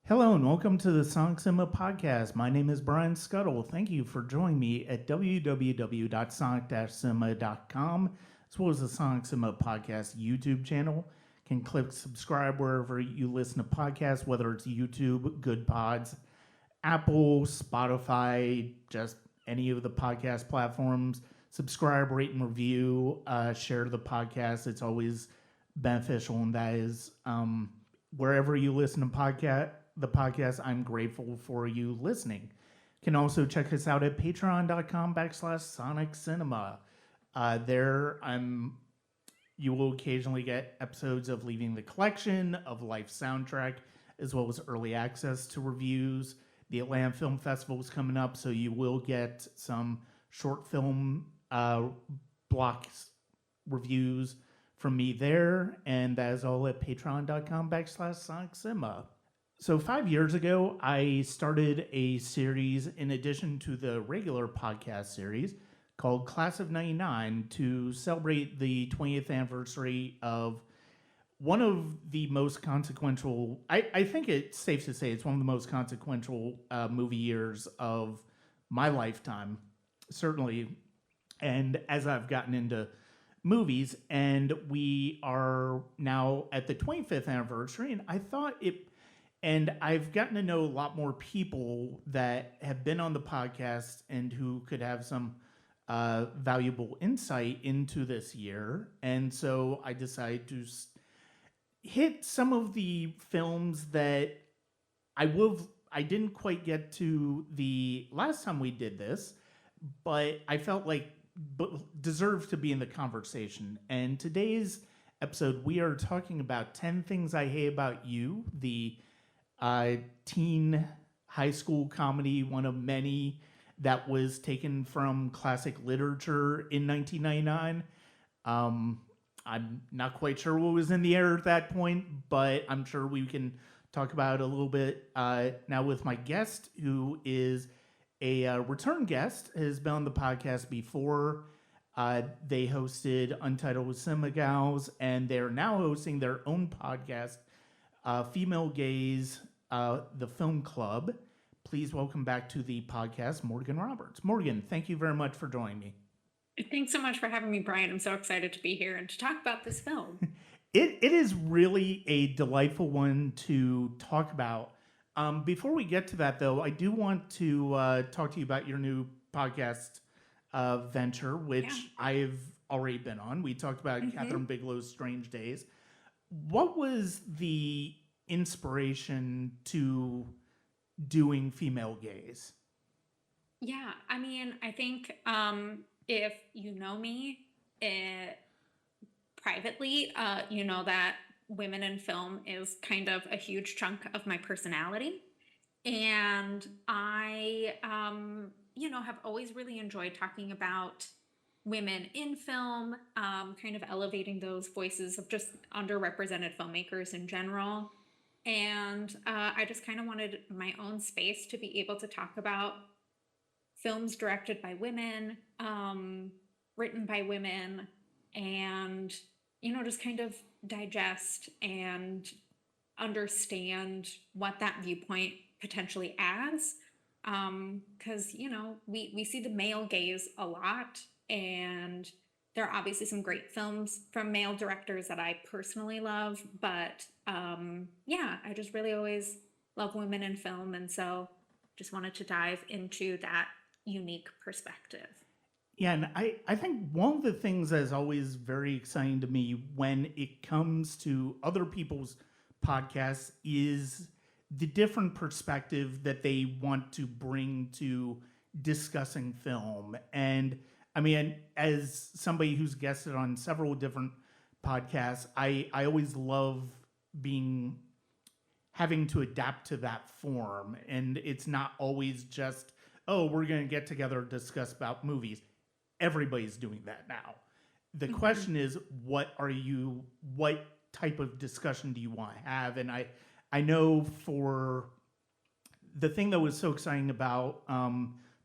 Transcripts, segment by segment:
Hello and welcome to the Sonic Cinema Podcast. My name is Brian Scuttle. Thank you for joining me at www.sonic-cinema.com as well as the Sonic Cinema Podcast YouTube channel. You can click subscribe wherever you listen to podcasts, whether it's YouTube, Good Pods, Apple, Spotify, just any of the podcast platforms. Subscribe, rate, and review. Share the podcast. It's always beneficial, and that is wherever you listen to the podcast, I'm grateful for you listening. You can also check us out at patreon.com/Sonic Cinema. You will occasionally get episodes of Leaving the Collection, of Life Soundtrack, as well as early access to reviews. The Atlanta Film Festival is coming up, so you will get some short film blocks reviews from me there, and that is all at patreon.com/Sonic Cinema. So 5 years ago, I started a series in addition to the regular podcast series called Class of 99 to celebrate the 20th anniversary of one of the most consequential, I think it's safe to say it's one of the most consequential movie years of my lifetime, certainly. And as I've gotten into movies, and we are now at the 25th anniversary, and I've gotten to know a lot more people that have been on the podcast and who could have some valuable insight into this year. And so I decided to hit some of the films that I didn't quite get to the last time we did this, but I felt like deserved to be in the conversation. And today's episode, we are talking about 10 Things I Hate About You, the teen high school comedy, one of many that was taken from classic literature in 1999. I'm not quite sure what was in the air at that point, but I'm sure we can talk about it a little bit now with my guest, who is a return guest, has been on the podcast before. They hosted Untitled Cinema Gals, and they're now hosting their own podcast, Female Gaze, the Film Club. Please welcome back to the podcast, Morgan Roberts. Morgan, thank you very much for joining me. Thanks so much for having me, Brian. I'm so excited to be here and to talk about this film. It is really a delightful one to talk about. Before we get to that, though, I do want to talk to you about your new podcast venture, which I've already been on. We talked about Catherine Bigelow's Strange Days. What was the inspiration to doing Female Gaze? Yeah, I mean, I think if you know me privately, you know that women in film is kind of a huge chunk of my personality. And I, have always really enjoyed talking about women in film, kind of elevating those voices of just underrepresented filmmakers in general. And I just kind of wanted my own space to be able to talk about films directed by women, written by women, and, just kind of digest and understand what that viewpoint potentially adds. Because, we see the male gaze a lot, and there are obviously some great films from male directors that I personally love, but I just really always love women in film, and so just wanted to dive into that unique perspective. Yeah, and I think one of the things that is always very exciting to me when it comes to other people's podcasts is the different perspective that they want to bring to discussing film. And I mean, as somebody who's guested on several different podcasts, I always love having to adapt to that form. And it's not always just, oh, we're going to get together and discuss about movies. Everybody's doing that now. The question is, what type of discussion do you want to have? And I know for the thing that was so exciting about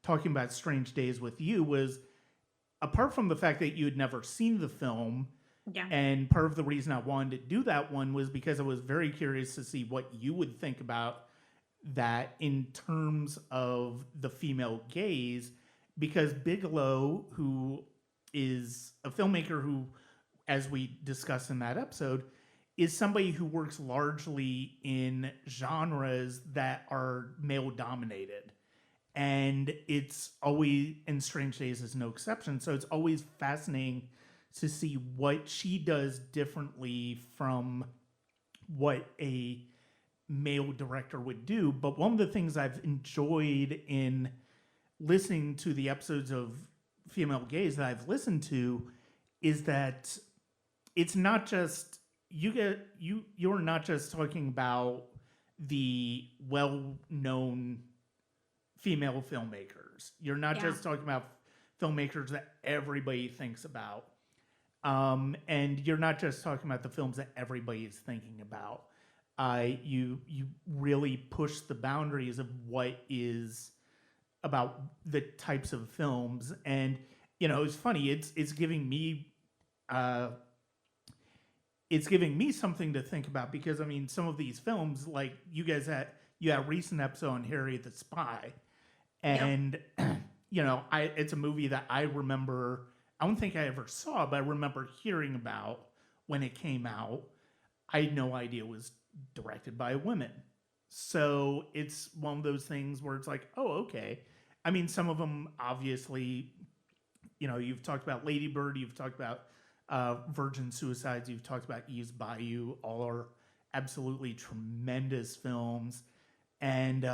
talking about Strange Days with you was, apart from the fact that you had never seen the film, and part of the reason I wanted to do that one was because I was very curious to see what you would think about that in terms of the female gaze, because Bigelow, who is a filmmaker who, as we discussed in that episode, is somebody who works largely in genres that are male dominated. And it's always, and Strange Days is no exception. So it's always fascinating to see what she does differently from what a male director would do. But one of the things I've enjoyed in listening to the episodes of Female Gaze that I've listened to is that it's not just you're not just talking about the well-known female filmmakers. You're not Yeah. just talking about filmmakers that everybody thinks about. And you're not just talking about the films that everybody is thinking about. You really push the boundaries of what is about the types of films, and it's funny. It's giving me something to think about, because I mean, some of these films, like you had a recent episode on Harriet the Spy, Yep. and it's a movie that I remember. I don't think I ever saw, but I remember hearing about when it came out. I had no idea it was directed by a woman. So it's one of those things where it's like, oh, okay. I mean, some of them obviously, you've talked about Lady Bird, you've talked about Virgin Suicides, you've talked about Eve's Bayou, all are absolutely tremendous films. And,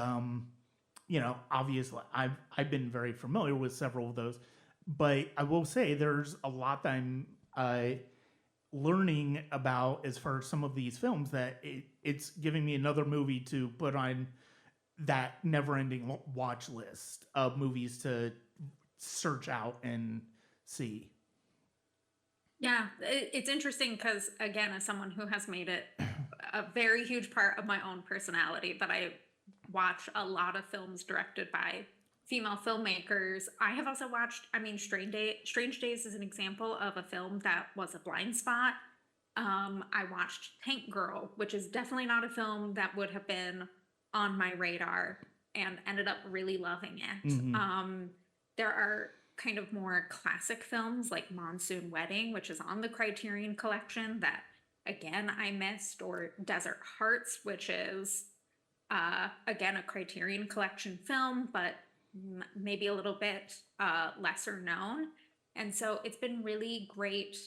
obviously I've been very familiar with several of those, but I will say there's a lot that I'm learning about as far as some of these films, that it's giving me another movie to put on that never-ending watch list of movies to search out and see. Yeah, it's interesting because, again, as someone who has made it a very huge part of my own personality, that I watch a lot of films directed by female filmmakers. I have also watched, Strange Days is an example of a film that was a blind spot. I watched Tank Girl, which is definitely not a film that would have been on my radar, and ended up really loving it. Mm-hmm. There are kind of more classic films like Monsoon Wedding, which is on the Criterion Collection, that again I missed, or Desert Hearts, which is again a Criterion Collection film, but maybe a little bit lesser known. And so it's been really great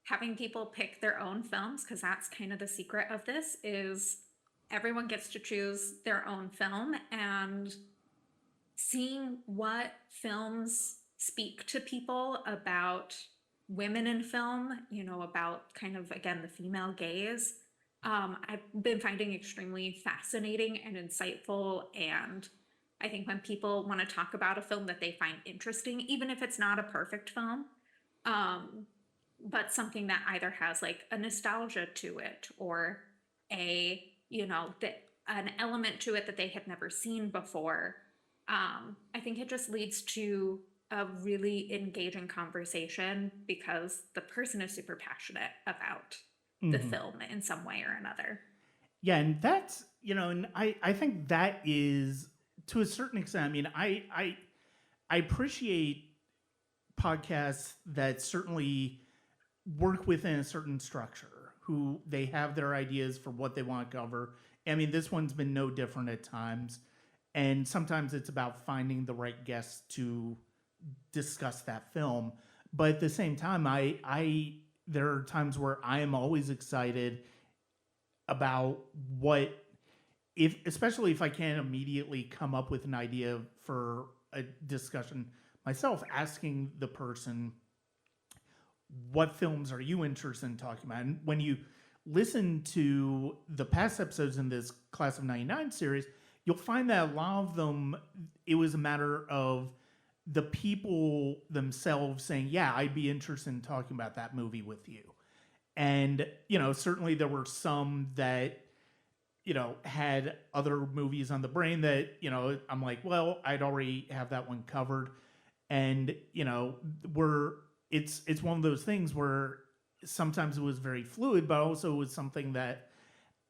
having people pick their own films, because that's kind of the secret of this, is everyone gets to choose their own film, and seeing what films speak to people about women in film, about kind of, again, the female gaze, I've been finding extremely fascinating and insightful. And I think when people want to talk about a film that they find interesting, even if it's not a perfect film, but something that either has like a nostalgia to it, or an element to it that they had never seen before, I think it just leads to a really engaging conversation, because the person is super passionate about the Mm-hmm. film in some way or another. Yeah, and that's and I think that is, to a certain extent. I mean, I appreciate podcasts that certainly work within a certain structure, who they have their ideas for what they want to cover. I mean, this one's been no different at times, and sometimes it's about finding the right guests to discuss that film. But at the same time, I there are times where I am always excited about what, if especially if I can't immediately come up with an idea for a discussion myself, asking the person, what films are you interested in talking about? And when you listen to the past episodes in this Class of 99 series, you'll find that a lot of them, it was a matter of the people themselves saying, yeah, I'd be interested in talking about that movie with you. And, certainly there were some that, had other movies on the brain that, I'm like, well, I'd already have that one covered. And, it's one of those things where sometimes it was very fluid, but also it was something that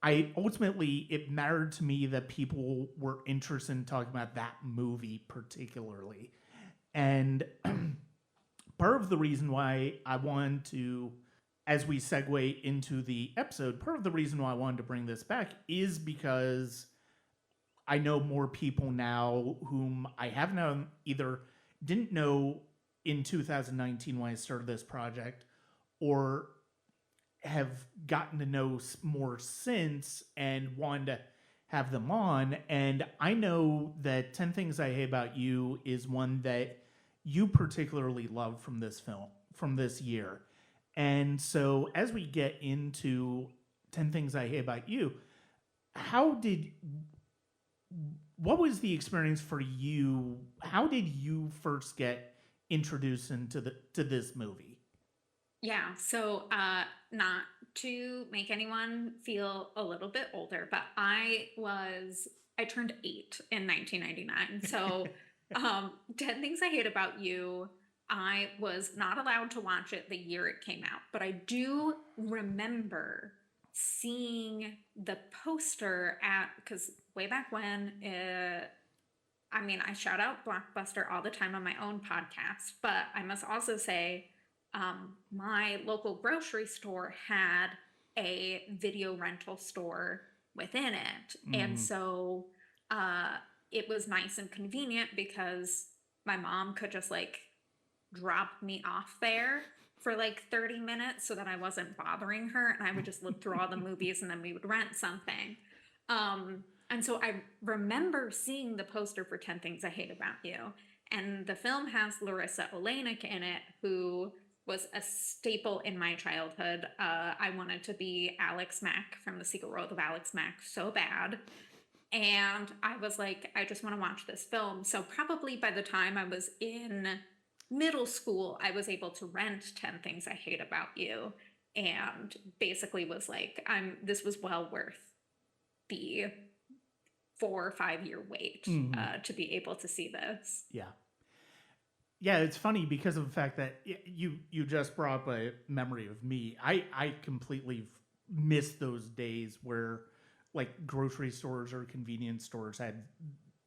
it mattered to me that people were interested in talking about that movie particularly. And part of the reason why I wanted to, as we segue into the episode, part of the reason why I wanted to bring this back is because I know more people now whom I have known either didn't know in 2019 when I started this project, or have gotten to know more since and wanted to have them on. And I know that 10 Things I Hate About You is one that you particularly love from this film, from this year. And so as we get into 10 Things I Hate About You, what was the experience for you? How did you first get introduced to this movie? Yeah, so not to make anyone feel a little bit older, but I turned 8 in 1999. So 10 Things I Hate About You, I was not allowed to watch it the year it came out, but I do remember seeing the poster because way back when, I shout out Blockbuster all the time on my own podcast, but I must also say, my local grocery store had a video rental store within it. And so it was nice and convenient because my mom could just like drop me off there for like 30 minutes so that I wasn't bothering her, and I would just look through all the movies and then we would rent something. And so I remember seeing the poster for 10 Things I Hate About You. And the film has Larissa Oleynik in it, who was a staple in my childhood. I wanted to be Alex Mack from The Secret World of Alex Mack so bad. And I was like, I just want to watch this film. So probably by the time I was in middle school, I was able to rent 10 Things I Hate About You, and basically was like, this was well worth the 4 or 5 year wait to be able to see this. Yeah, it's funny because of the fact that you just brought up a memory of me. I completely missed those days where like grocery stores or convenience stores had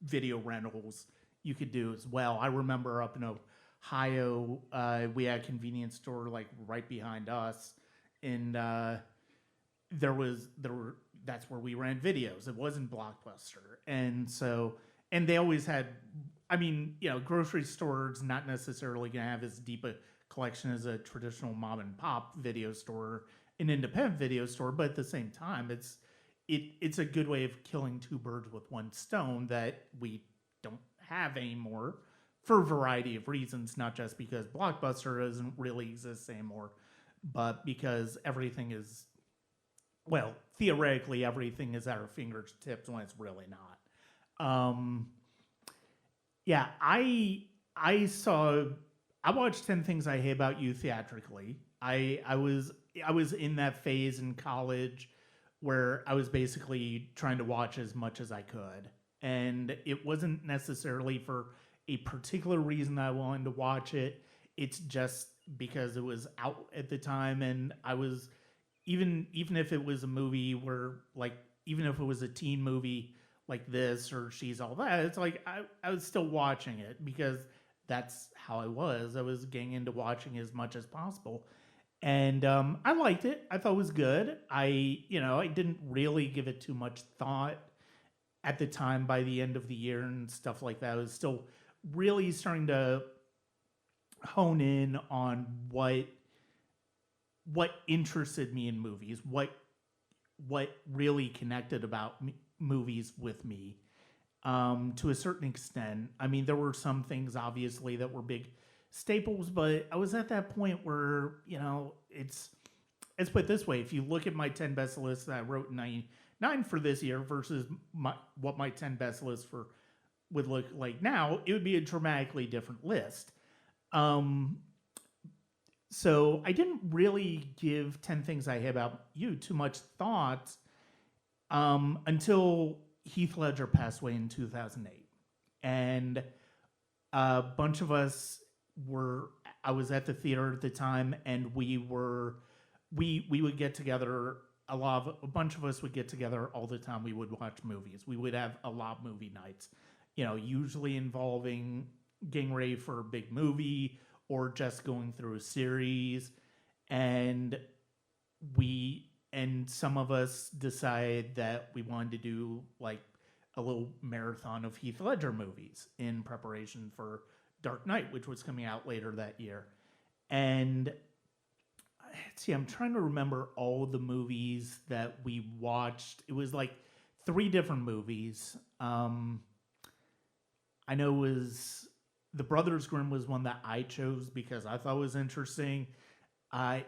video rentals you could do as well. I remember up in Ohio, we had a convenience store like right behind us, and that's where we ran videos. It wasn't Blockbuster, and they always had. Grocery stores not necessarily gonna have as deep a collection as a traditional mom and pop video store, an independent video store, but at the same time, it's a good way of killing two birds with one stone that we don't have anymore for a variety of reasons, not just because Blockbuster doesn't really exist anymore, but because everything is, well, theoretically everything is at our fingertips when it's really not. Yeah, I watched 10 Things I Hate About You theatrically. I was in that phase in college where I was basically trying to watch as much as I could. And it wasn't necessarily for a particular reason I wanted to watch it. It's just because it was out at the time, and I was even if it was a movie where like even if it was a teen movie like this or She's All That, it's like I was still watching it because that's how I was. I was getting into watching as much as possible. And I liked it. I thought it was good. I didn't really give it too much thought at the time. By the end of the year and stuff like that, I was still really starting to hone in on what interested me in movies, what really connected about movies with me, to a certain extent. I mean, there were some things obviously that were big staples, but I was at that point where it's put this way: if you look at my 10 best lists that I wrote in '99 for this year versus what my 10 best lists would look like now, it would be a dramatically different list. So I didn't really give 10 Things I Hate About You too much thought until Heath Ledger passed away in 2008. And a bunch of us I was at the theater at the time, and we would get together a bunch of us would get together all the time. We would watch movies. We would have a lot of movie nights, usually involving getting ready for a big movie or just going through a series. And some of us decided that we wanted to do like a little marathon of Heath Ledger movies in preparation for Dark Knight, which was coming out later that year. And see, I'm trying to remember all the movies that we watched. It was like 3 different movies. I know it was The Brothers Grimm was one that I chose because I thought it was interesting.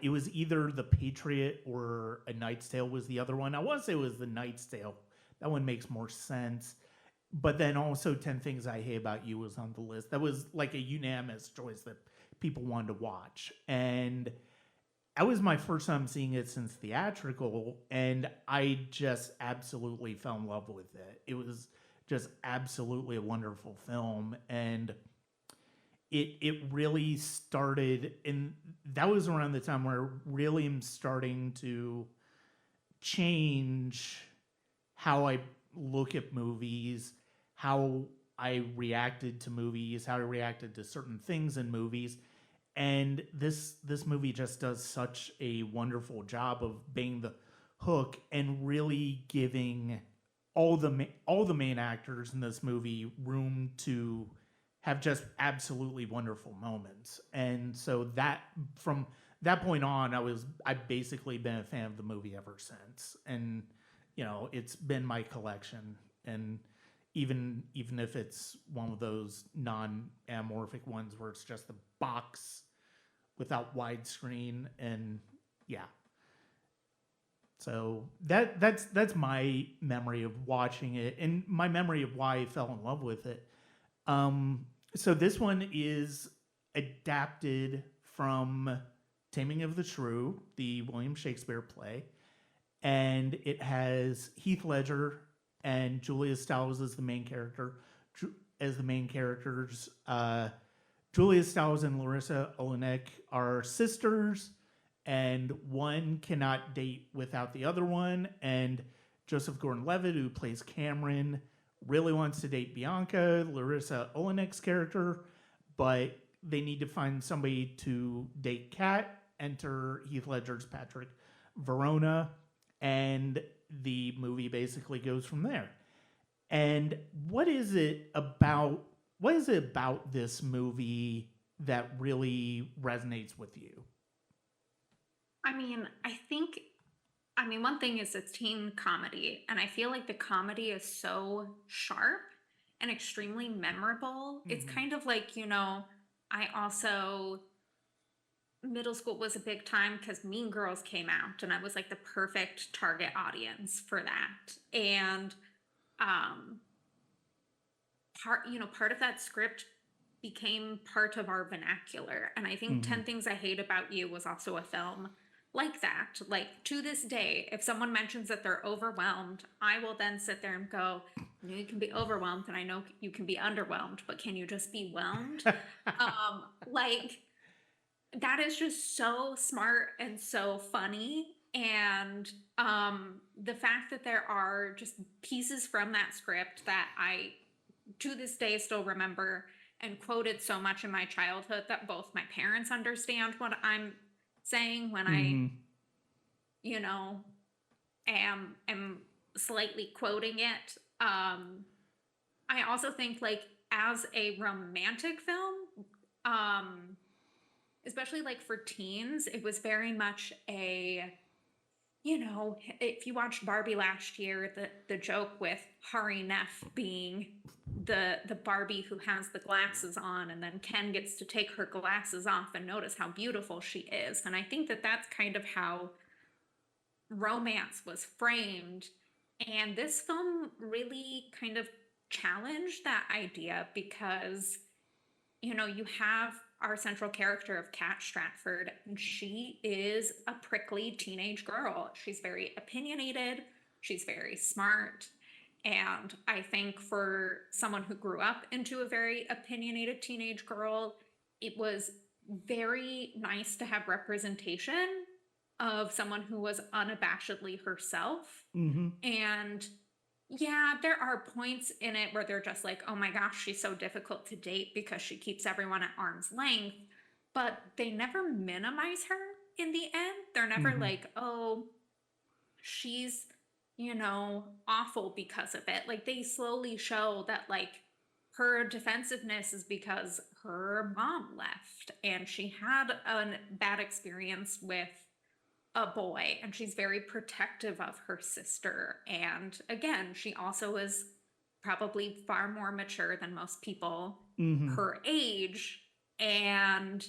It was either The Patriot or A Knight's Tale was the other one. I want to say it was The Knight's Tale. That one makes more sense. But then also 10 Things I Hate About You was on the list. That was like a unanimous choice that people wanted to watch. And that was my first time seeing it since theatrical, and I just absolutely fell in love with it. It was just absolutely a wonderful film, and it really started, and that was around the time where really am starting to change how I look at movies, how I reacted to movies, how I reacted to certain things in movies. And this movie just does such a wonderful job of being the hook and really giving all the main actors in this movie room to have just absolutely wonderful moments. And so that from that point on, I've basically been a fan of the movie ever since. And it's been my collection. And even if it's one of those non-amorphic ones where it's just the box without widescreen, and yeah. So that's my memory of watching it and my memory of why I fell in love with it. So this one is adapted from Taming of the Shrew, the William Shakespeare play, and it has Heath Ledger and Julia Stiles as the main character. As the main characters, Julia Stiles and Larissa Olenek are sisters, and one cannot date without the other one. And Joseph Gordon-Levitt, who plays Cameron, really wants to date Bianca, Larissa Olenek's character, but they need to find somebody to date Kat. Enter Heath Ledger's Patrick Verona, and the movie basically goes from there. And what is it about this movie that really resonates with you? One thing is it's teen comedy, and I feel like the comedy is so sharp and extremely memorable. It's kind of like, I also, middle school was a big time because Mean Girls came out, and I was like the perfect target audience for that. And part of that script became part of our vernacular. And I think 10 Things I Hate About You was also a film like that. Like, to this day, if someone mentions that they're overwhelmed, I will then sit there and go, you can be overwhelmed, and I know you can be underwhelmed, but can you just be whelmed? Like, that is just so smart and so funny. And the fact that there are just pieces from that script that I, to this day, still remember and quoted so much in my childhood that both my parents understand what I'm saying when I, am slightly quoting it. I also think, like, as a romantic film, especially like for teens, it was very much if you watched Barbie last year, the joke with Hari Neff being the Barbie who has the glasses on, and then Ken gets to take her glasses off and notice how beautiful she is. And I think that that's kind of how romance was framed. And this film really kind of challenged that idea because, you have our central character of Kat Stratford, and she is a prickly teenage girl. She's very opinionated. She's very smart. And I think for someone who grew up into a very opinionated teenage girl, it was very nice to have representation of someone who was unabashedly herself. Mm-hmm. And yeah, there are points in it where they're just like, oh my gosh, she's so difficult to date because she keeps everyone at arm's length. But they never minimize her in the end. They're never Mm-hmm. like, oh, she's, awful because of it. Like, they slowly show that, like, her defensiveness is because her mom left and she had a bad experience with a boy, and she's very protective of her sister. And again, she also is probably far more mature than most people Mm-hmm. her age. And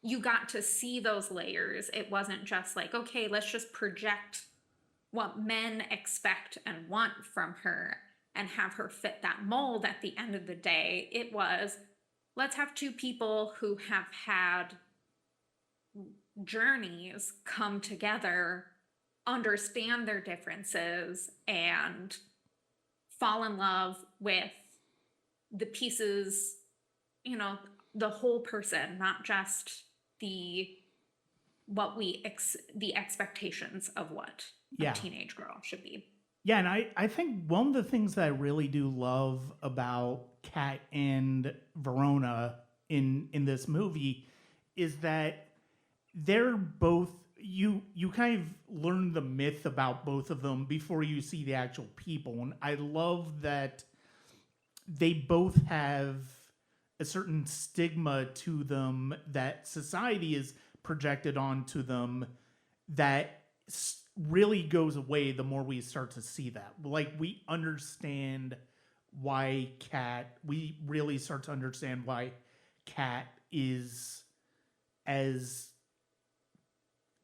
you got to see those layers. It wasn't just like, okay, let's just project what men expect and want from her and have her fit that mold at the end of the day. It was, let's have two people who have had journeys come together, understand their differences, and fall in love with the pieces, you know, the whole person, not just the the expectations of what a Yeah. teenage girl should be. Yeah, and I think one of the things that I really do love about Kat and Verona in this movie is that they're both, you kind of learn the myth about both of them before you see the actual people. And I love that they both have a certain stigma to them that society is projected onto them that really goes away the more we start to see that. Like, we understand why we really start to understand why Kat is as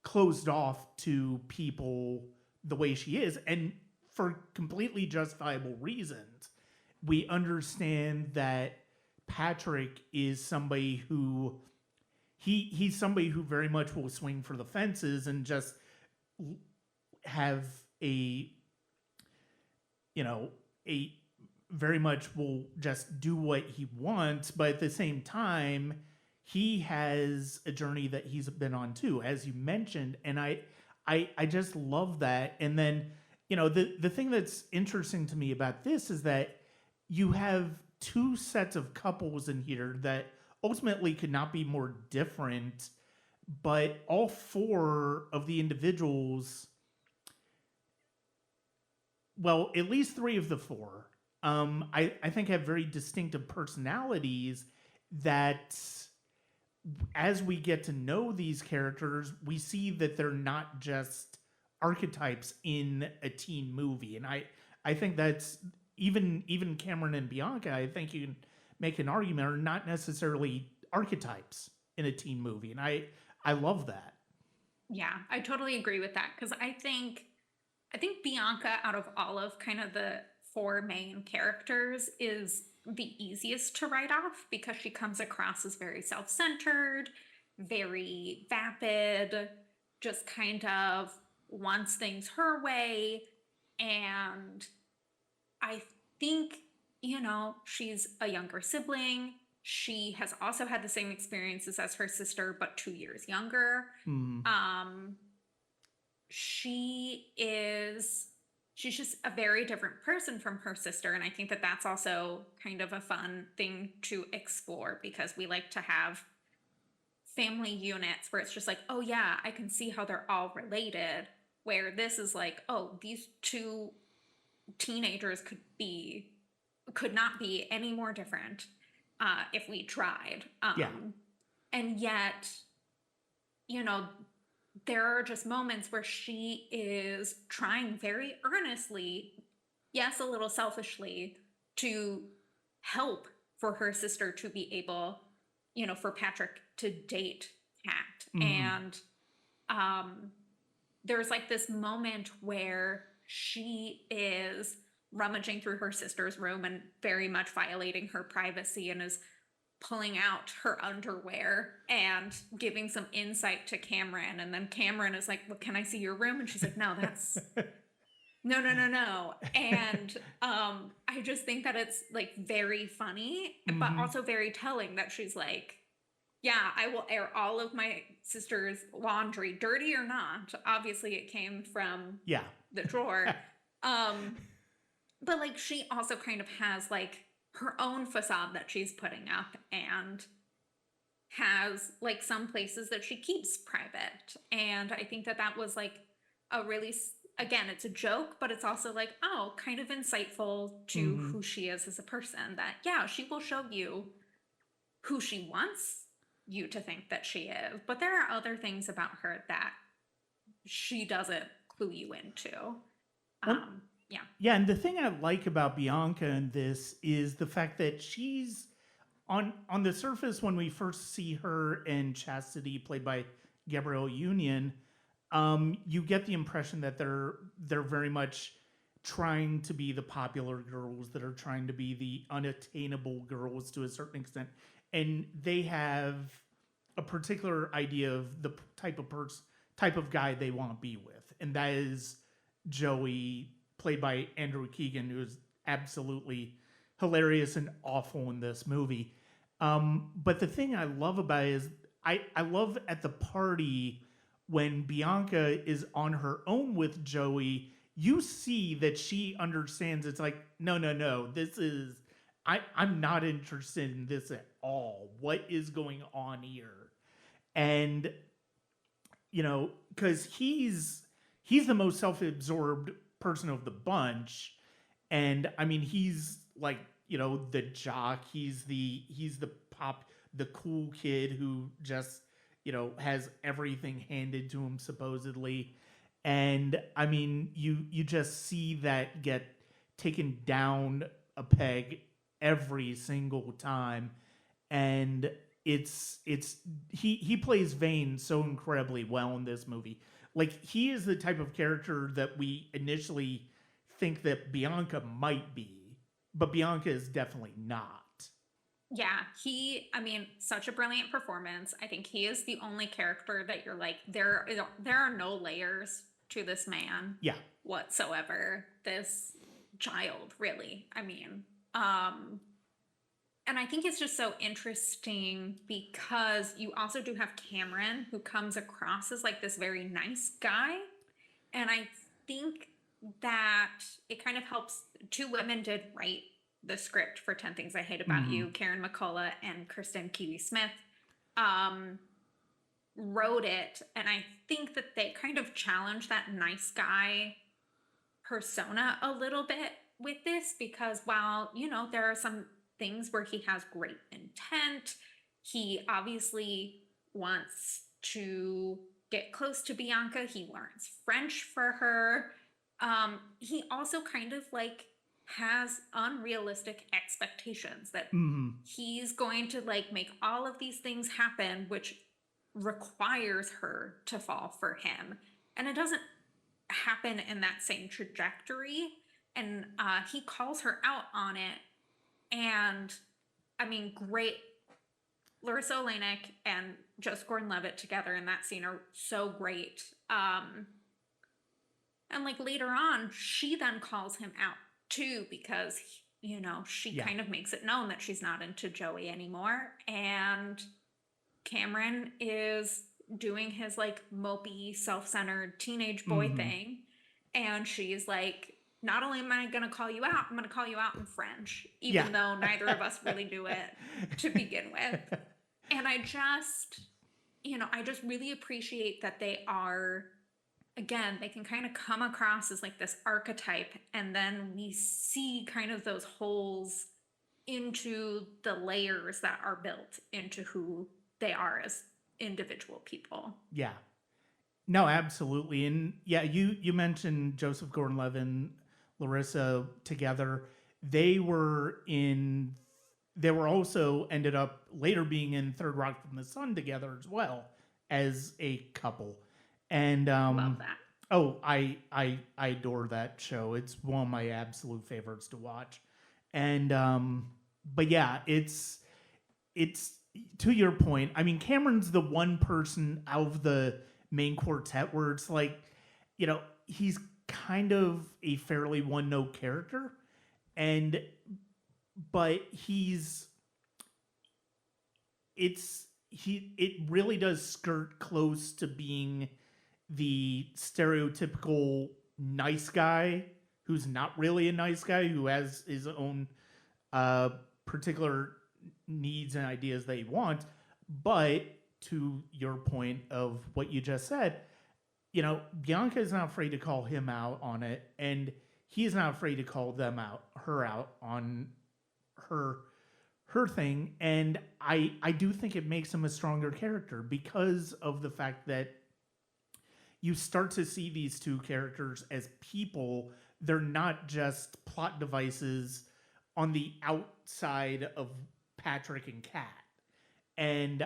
closed off to people the way she is, and for completely justifiable reasons. We understand that Patrick is somebody who he's somebody who very much will swing for the fences and just have a a very much will just do what he wants, but at the same time he has a journey that he's been on too, as you mentioned. And I just love that. And then the thing that's interesting to me about this is that you have two sets of couples in here that ultimately could not be more different, but all four of the individuals, well, at least three of the four, I think have very distinctive personalities that, as we get to know these characters, we see that they're not just archetypes in a teen movie. And I think that's even Cameron and Bianca, I think you can make an argument, are not necessarily archetypes in a teen movie. And I love that. Yeah, I totally agree with that, because I think Bianca, out of all of kind of the four main characters, is the easiest to write off because she comes across as very self-centered, very vapid, just kind of wants things her way. And I think, she's a younger sibling. She has also had the same experiences as her sister, but 2 years younger. Mm, Um, she's just a very different person from her sister, and I think that that's also kind of a fun thing to explore, because we like to have family units where it's just like, oh yeah, I can see how they're all related, where this is like, oh, these two teenagers could not be any more different if we tried. yeah. And yet, there are just moments where she is trying very earnestly, yes, a little selfishly, to help for her sister to be able, for Patrick to date Kat. Mm, And there's like this moment where she is rummaging through her sister's room and very much violating her privacy, and is pulling out her underwear and giving some insight to Cameron. And then Cameron is like, well, can I see your room? And she's like, no, that's no. And I just think that it's like very funny, but mm-hmm. also very telling that she's like, Yeah, I will air all of my sister's laundry, dirty or not. Obviously, it came from Yeah. the drawer. Um, but like she also kind of has like her own facade that she's putting up and has like some places that she keeps private. And I think that that was like a really, again, it's a joke, but it's also like, oh, kind of insightful to Hmm. who she is as a person. That, yeah, she will show you who she wants you to think that she is, but there are other things about her that she doesn't clue you into. Well, Um, yeah. yeah, and the thing I like about Bianca in this is the fact that she's on the surface when we first see her in Chastity, played by Gabrielle Union. You get the impression that they're very much trying to be the popular girls that are trying to be the unattainable girls to a certain extent, and they have a particular idea of the type of guy they want to be with, and that is Joey, played by Andrew Keegan, who is absolutely hilarious and awful in this movie. But the thing I love about it is I love at the party when Bianca is on her own with Joey, you see that she understands it's like, no, no, no, this is I'm not interested in this at all. What is going on here? And because he's the most self-absorbed person of the bunch, and I mean he's like the jock. He's the the cool kid who just has everything handed to him supposedly, and I mean you just see that get taken down a peg every single time, and it's he plays Vane so incredibly well in this movie. Like he is the type of character that we initially think that Bianca might be, but Bianca is definitely not. Yeah, I mean, such a brilliant performance. I think he is the only character that you're like, there are no layers to this man Yeah. whatsoever. This child, really. I mean, um, and I think it's just so interesting because you also do have Cameron, who comes across as like this very nice guy. And I think that it kind of helps. Two women did write the script for 10 Things I Hate About Mm-hmm. You. Karen McCullough and Kristen Kiwi Smith um, wrote it. And I think that they kind of challenged that nice guy persona a little bit with this because while, there are some things where he has great intent, he obviously wants to get close to Bianca. He learns French for her. He also kind of like has unrealistic expectations that Mm-hmm. he's going to like make all of these things happen, which requires her to fall for him. And it doesn't happen in that same trajectory. And he calls her out on it. And I mean, great. Larissa Olenek and Joseph Gordon-Levitt together in that scene are so great. And like later on, she then calls him out too because she Yeah. kind of makes it known that she's not into Joey anymore. And Cameron is doing his like mopey, self-centered teenage boy Mm-hmm. thing, and she's like, not only am I going to call you out, I'm going to call you out in French, Yeah. even though neither of us really knew it to begin with. And I just really appreciate that they are, again, they can kind of come across as like this archetype, and then we see kind of those holes into the layers that are built into who they are as individual people. Yeah. No, absolutely. And yeah, you mentioned Joseph Gordon-Levitt and Larissa together. They were in they were also ended up later being in Third Rock from the Sun together as well as a couple. And Love that. oh, I adore that show. It's one of my absolute favorites to watch. And but yeah, it's to your point. I mean, Cameron's the one person out of the main quartet where it's like, he's kind of a fairly one note character, and but it's it really does skirt close to being the stereotypical nice guy who's not really a nice guy, who has his own uh, particular needs and ideas that he wants. But to your point of what you just said, Bianca is not afraid to call him out on it, and he is not afraid to call her out on her thing. And I do think it makes him a stronger character because of the fact that you start to see these two characters as people. They're not just plot devices on the outside of Patrick and Kat. And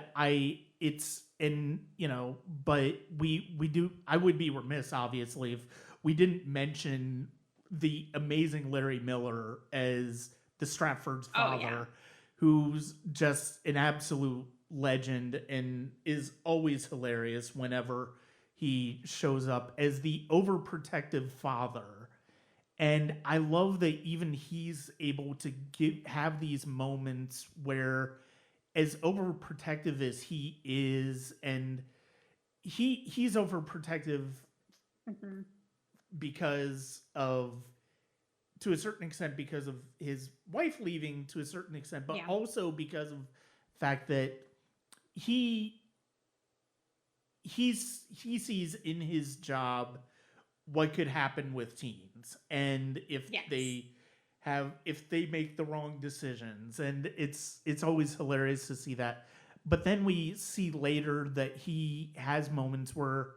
but we do, I would be remiss obviously if we didn't mention the amazing Larry Miller as the Stratford's father, who's just an absolute legend and is always hilarious whenever he shows up as the overprotective father. And I love that even he's able to have these moments where, as overprotective as he is, and he's overprotective because of, to a certain extent, because of his wife leaving, to a certain extent, but also because of the fact that he sees in his job what could happen with teens, and if they make the wrong decisions, and it's always hilarious to see that. But then we see later that he has moments where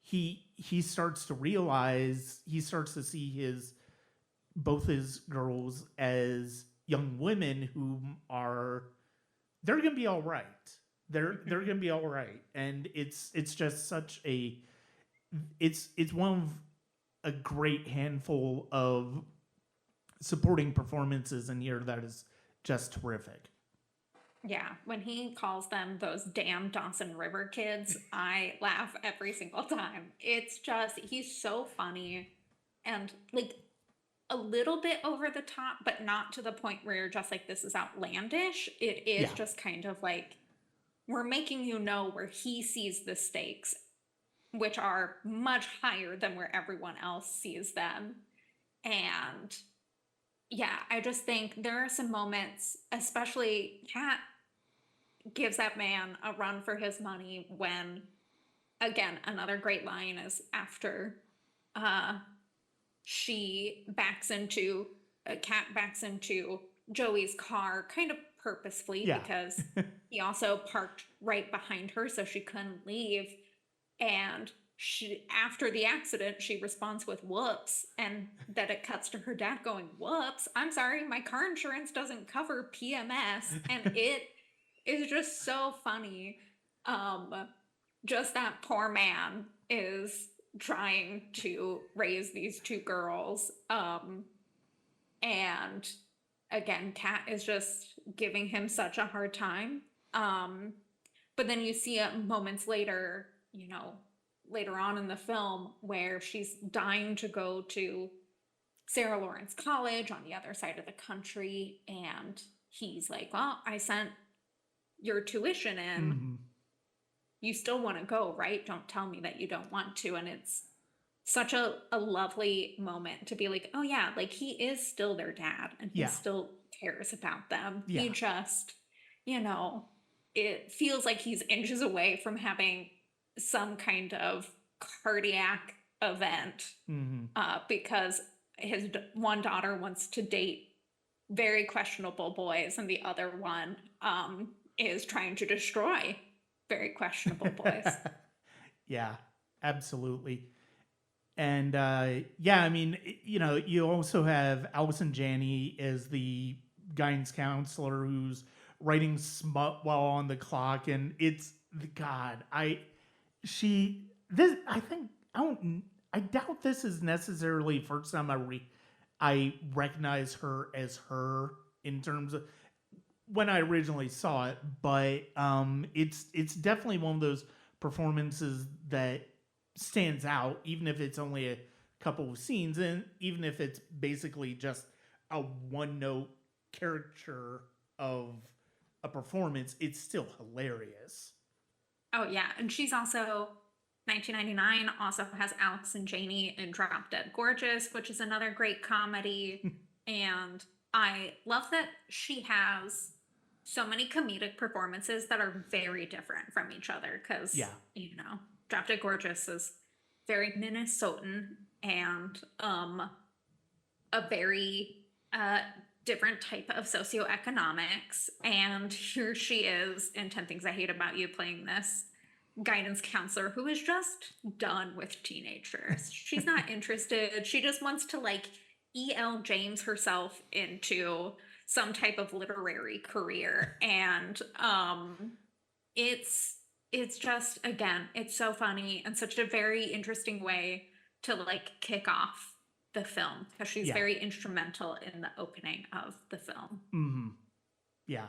he starts to realize, he starts to see both his girls as young women who they're gonna be all right. They're gonna be all right, and it's just such a it's one of a great handful of supporting performances in here that is just terrific. Yeah, when he calls them those damn Dawson River kids, I laugh every single time. It's just, he's so funny and like a little bit over the top, but not to the point where you're just like, this is outlandish. It is just kind of like, we're making you know where he sees the stakes, which are much higher than where everyone else sees them. And yeah, I just think there are some moments, especially Kat gives that man a run for his money when, again, another great line is after Kat backs into Joey's car kind of purposefully because he also parked right behind her so she couldn't leave. And after the accident, she responds with whoops, and that it cuts to her dad going, whoops, I'm sorry, my car insurance doesn't cover PMS. And it is just so funny. Just that poor man is trying to raise these two girls. And again, Kat is just giving him such a hard time. But then you see moments later, later on in the film, where she's dying to go to Sarah Lawrence College on the other side of the country. And he's like, well, I sent your tuition in. You still want to go, right? Don't tell me that you don't want to. And it's such a lovely moment to be like, oh yeah, like he is still their dad and he still cares about them. He just, it feels like he's inches away from having some kind of cardiac event because his one daughter wants to date very questionable boys and the other one is trying to destroy very questionable boys. Yeah, absolutely. And I mean, you also have Allison Janney as the guidance counselor who's writing smut while on the clock, and it's God. I doubt this is necessarily the first time I recognize her as her in terms of when I originally saw it, but it's definitely one of those performances that stands out, even if it's only a couple of scenes, and even if it's basically just a one-note caricature of a performance, it's still hilarious. Oh yeah, and she's also 1999 also has Alex and Janie in Drop Dead Gorgeous, which is another great comedy. And I love that she has so many comedic performances that are very different from each other because, Yeah. Drop Dead Gorgeous is very Minnesotan and a very different type of socioeconomics. And here she is in 10 Things I Hate About You playing this guidance counselor who is just done with teenagers. She's not interested. She just wants to like E.L. James herself into some type of literary career. And it's just, again, it's so funny and such a very interesting way to like kick off the film because she's Yeah. very instrumental in the opening of the film. Mm-hmm. Yeah.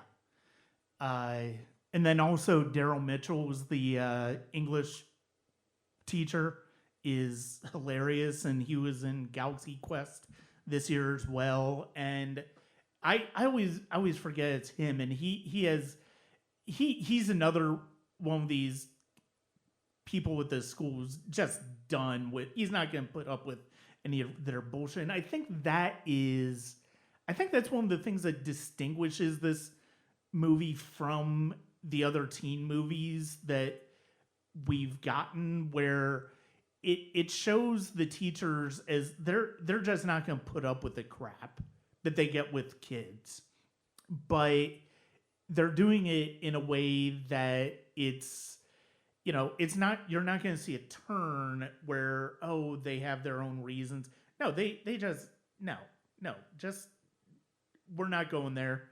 And then also Daryl Mitchell was the English teacher, is hilarious, and he was in Galaxy Quest this year as well. And I always forget it's him, and he's another one of these people with the schools just done with. He's not going to put up with any of their bullshit. And I think that's one of the things that distinguishes this movie from the other teen movies that we've gotten, where it shows the teachers as they're just not going to put up with the crap that they get with kids, but they're doing it in a way that it's not, you're not going to see a turn where, oh, they have their own reasons. No, they just just, we're not going there.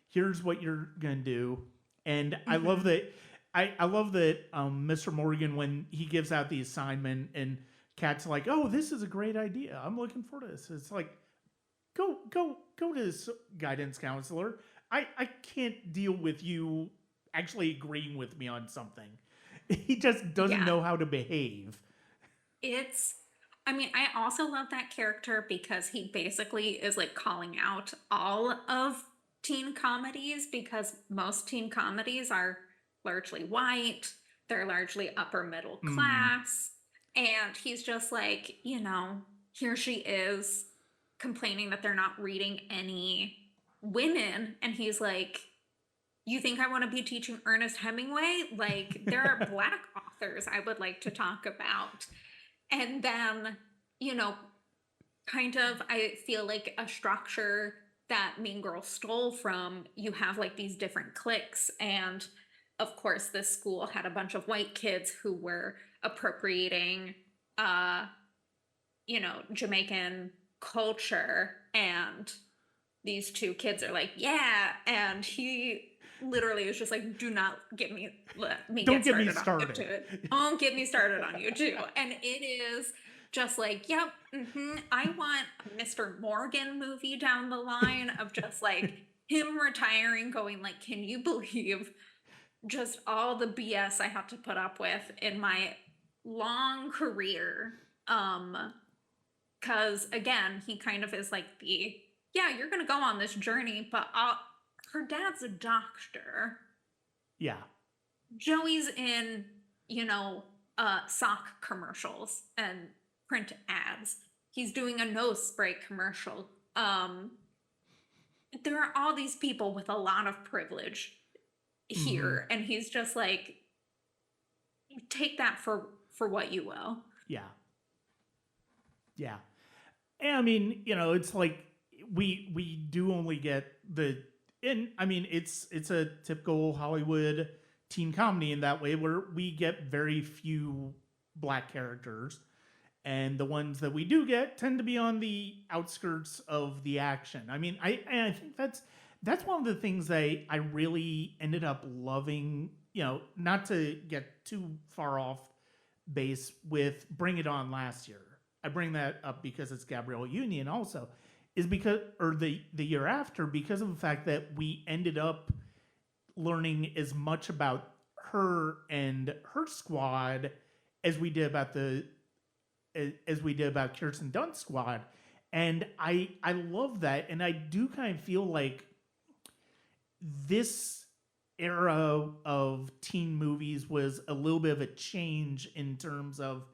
Here's what you're gonna do. And I love that. I love that Mr. Morgan, when he gives out the assignment and Kat's like, oh, this is a great idea, I'm looking for this. It's like, go to this guidance counselor. I can't deal with you actually agreeing with me on something. He just doesn't know how to behave. I also love that character because he basically is like calling out all of teen comedies, because most teen comedies are largely white, they're largely upper middle class, and he's just like, here she is complaining that they're not reading any women, and he's like, you think I want to be teaching Ernest Hemingway? Like, there are Black authors I would like to talk about. And then, kind of, I feel like a structure that Mean Girls stole from, you have like these different cliques. And of course, this school had a bunch of white kids who were appropriating, Jamaican culture. And these two kids are like, yeah. And he literally is just like, do not let me Don't get me started. Don't get me started on you too. And it is just like, yep, I want a Mr. Morgan movie down the line of just like him retiring, going like, can you believe just all the BS I have to put up with in my long career? Because again, he kind of is like you're gonna go on this journey, but her dad's a doctor. Yeah. Joey's in, sock commercials and print ads. He's doing a nose spray commercial. There are all these people with a lot of privilege here, and he's just like, take that for what you will. Yeah. Yeah. And it's like we do only get it's a typical Hollywood teen comedy in that way, where we get very few Black characters, and the ones that we do get tend to be on the outskirts of the action. I think that's one of the things that I really ended up loving, not to get too far off base with Bring It On last year. I bring that up because it's Gabrielle Union also, is because, or the year after, because of the fact that we ended up learning as much about her and her squad as we did about Kirsten Dunst's squad. And I love that. And I do kind of feel like this era of teen movies was a little bit of a change in terms of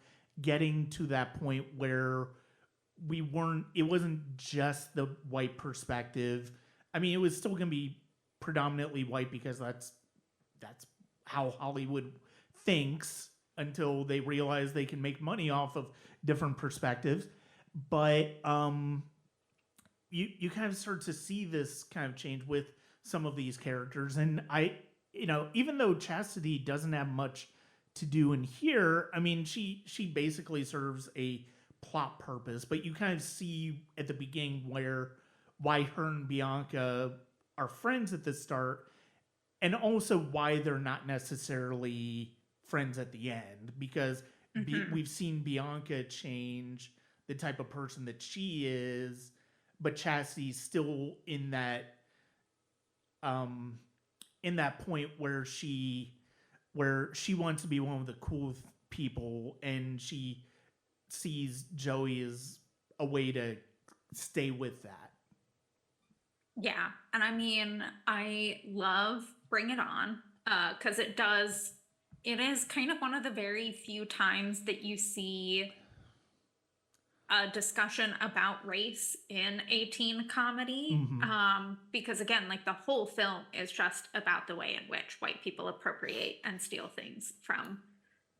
getting to that point where it wasn't just the white perspective. I mean, it was still going to be predominantly white because that's how Hollywood thinks until they realize they can make money off of different perspectives. But you kind of start to see this kind of change with some of these characters, and even though Chastity doesn't have much to do in here, I mean, she basically serves a plot purpose, but you kind of see at the beginning why her and Bianca are friends at the start, and also why they're not necessarily friends at the end, because we've seen Bianca change the type of person that she is, but Chastity's still in that point where she wants to be one of the cool people, and she sees Joey as a way to stay with that. Yeah. And I mean, I love Bring It On, because it is kind of one of the very few times that you see a discussion about race in a teen comedy. Because again, like the whole film is just about the way in which white people appropriate and steal things from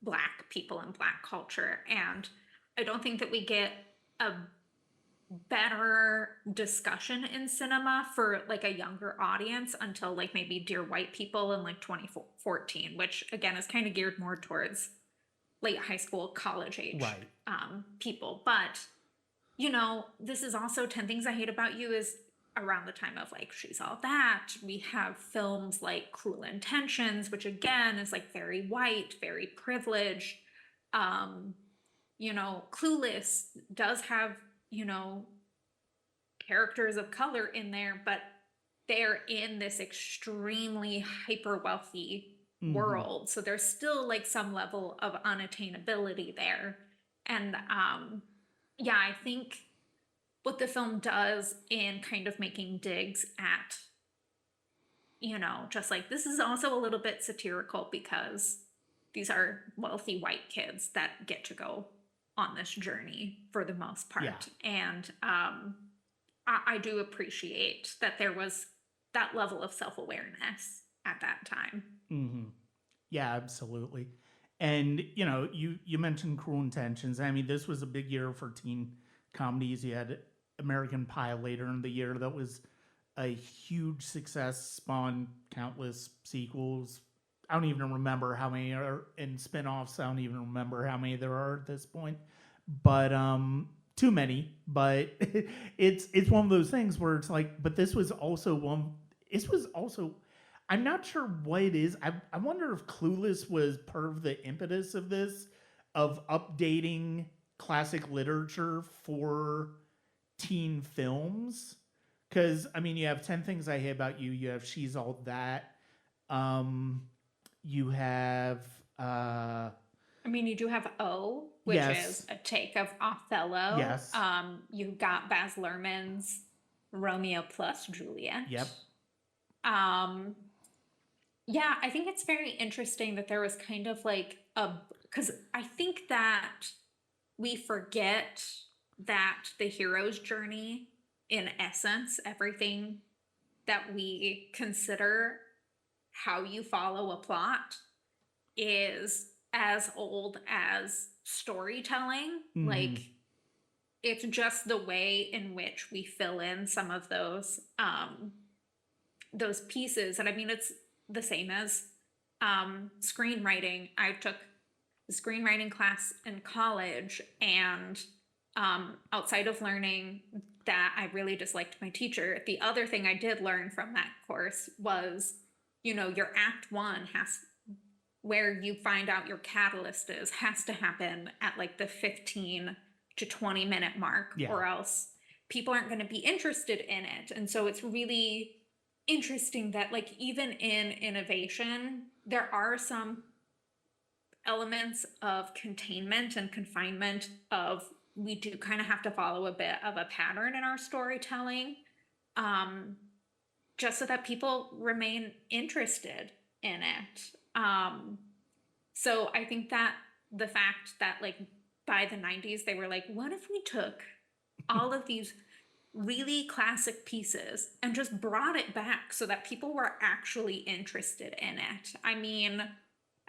Black people and Black culture. And I don't think that we get a better discussion in cinema for like a younger audience until like maybe Dear White People in like 2014, which again is kind of geared more towards late high school, college age people. But this is also 10 Things I Hate About You is around the time of like She's All That. We have films like Cruel Intentions, which again is like very white, very privileged. Clueless does have characters of color in there, but they're in this extremely hyper wealthy world, so there's still like some level of unattainability there. And I think what the film does in kind of making digs at just like this is also a little bit satirical because these are wealthy white kids that get to go on this journey for the most part. And I do appreciate that there was that level of self-awareness at that time. Yeah, absolutely. And you mentioned Cruel Intentions. I mean, this was a big year for teen comedies. You had American Pie later in the year that was a huge success, spawned countless sequels. I don't even remember how many are in spin-offs. I don't even remember how many there are at this point. But too many. But it's one of those things where it's like, but this was also I'm not sure what it is. I wonder if Clueless was part of the impetus of this, of updating classic literature for teen films. Because, I mean, you have 10 Things I Hate About You. You have She's All That. You have... I mean, you do have O, which is a take of Othello. Yes. You've got Baz Luhrmann's Romeo plus Juliet. Yep. Yeah, I think it's very interesting that there was kind of like because I think that we forget that the hero's journey, in essence, everything that we consider how you follow a plot is as old as storytelling. Like, it's just the way in which we fill in some of those pieces. And I mean, it's the same as screenwriting. I took a screenwriting class in college, and outside of learning that I really disliked my teacher, the other thing I did learn from that course was, your act one where you find out your catalyst has to happen at like the 15 to 20 minute mark, or else people aren't going to be interested in it. And so it's really interesting that like even in innovation, there are some elements of containment and confinement of we do kind of have to follow a bit of a pattern in our storytelling. just so that people remain interested in it. So I think that the fact that like by the 90s they were like, what if we took all of these really classic pieces and just brought it back so that people were actually interested in it? I mean,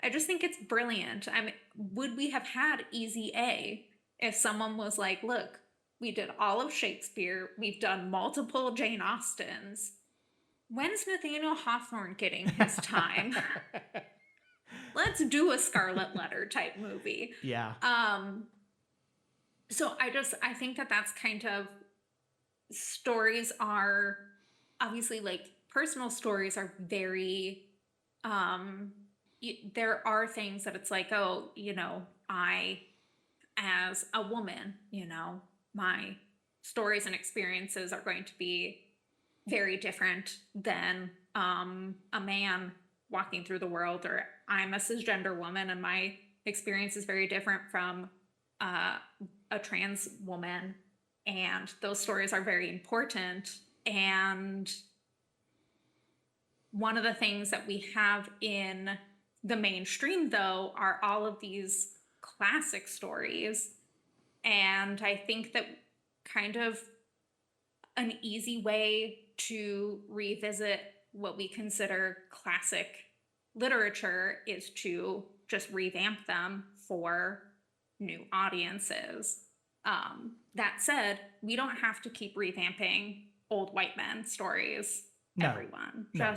I just think it's brilliant. I mean, would we have had Easy A if someone was like, look, we did all of Shakespeare, we've done multiple Jane Austens. When's Nathaniel Hawthorne getting his time? Let's do a Scarlet Letter type movie. Yeah. So I think that that's kind of, stories are obviously like, personal stories are very, there are things that it's like, oh, I, as a woman, my stories and experiences are going to be very different than a man walking through the world, or I'm a cisgender woman and my experience is very different from a trans woman, and those stories are very important. And one of the things that we have in the mainstream, though, are all of these classic stories. And I think that kind of an easy way to revisit what we consider classic literature is to just revamp them for new audiences. That said, we don't have to keep revamping old white men stories. No. Everyone, No.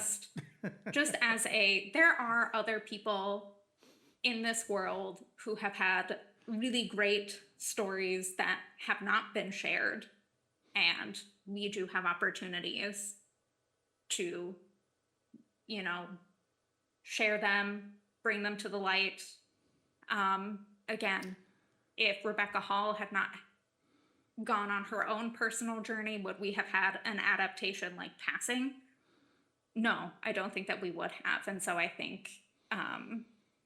just as there are other people in this world who have had really great stories that have not been shared, and we do have opportunities to, share them, bring them to the light. Again, if Rebecca Hall had not gone on her own personal journey, would we have had an adaptation like Passing? No, I don't think that we would have. And so I think,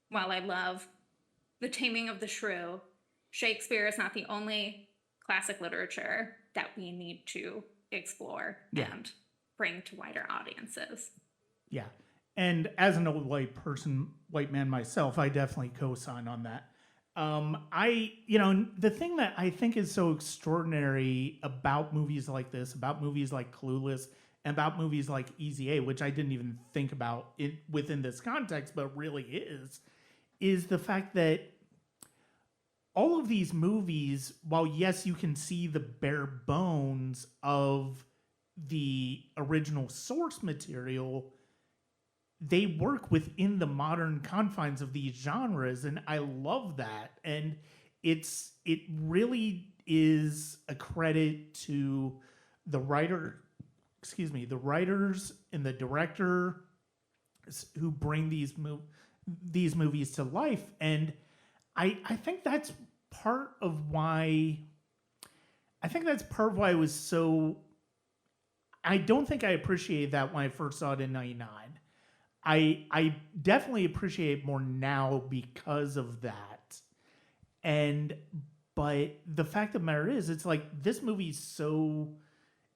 while I love The Taming of the Shrew, Shakespeare is not the only classic literature that we need to explore and bring to wider audiences. Yeah. And as an old white man myself, I definitely co-sign on that. The thing that I think is so extraordinary about movies like this, about movies like Clueless, and about movies like Easy A, which I didn't even think about it within this context, but really is the fact that all of these movies, while yes, you can see the bare bones of the original source material, they work within the modern confines of these genres, and I love that. And it really is a credit to the writers and the director who bring these movies to life. And I think that's part of why it was so. I don't think I appreciated that when I first saw it in '99. I definitely appreciate it more now because of that. But the fact of the matter is, it's like this movie's so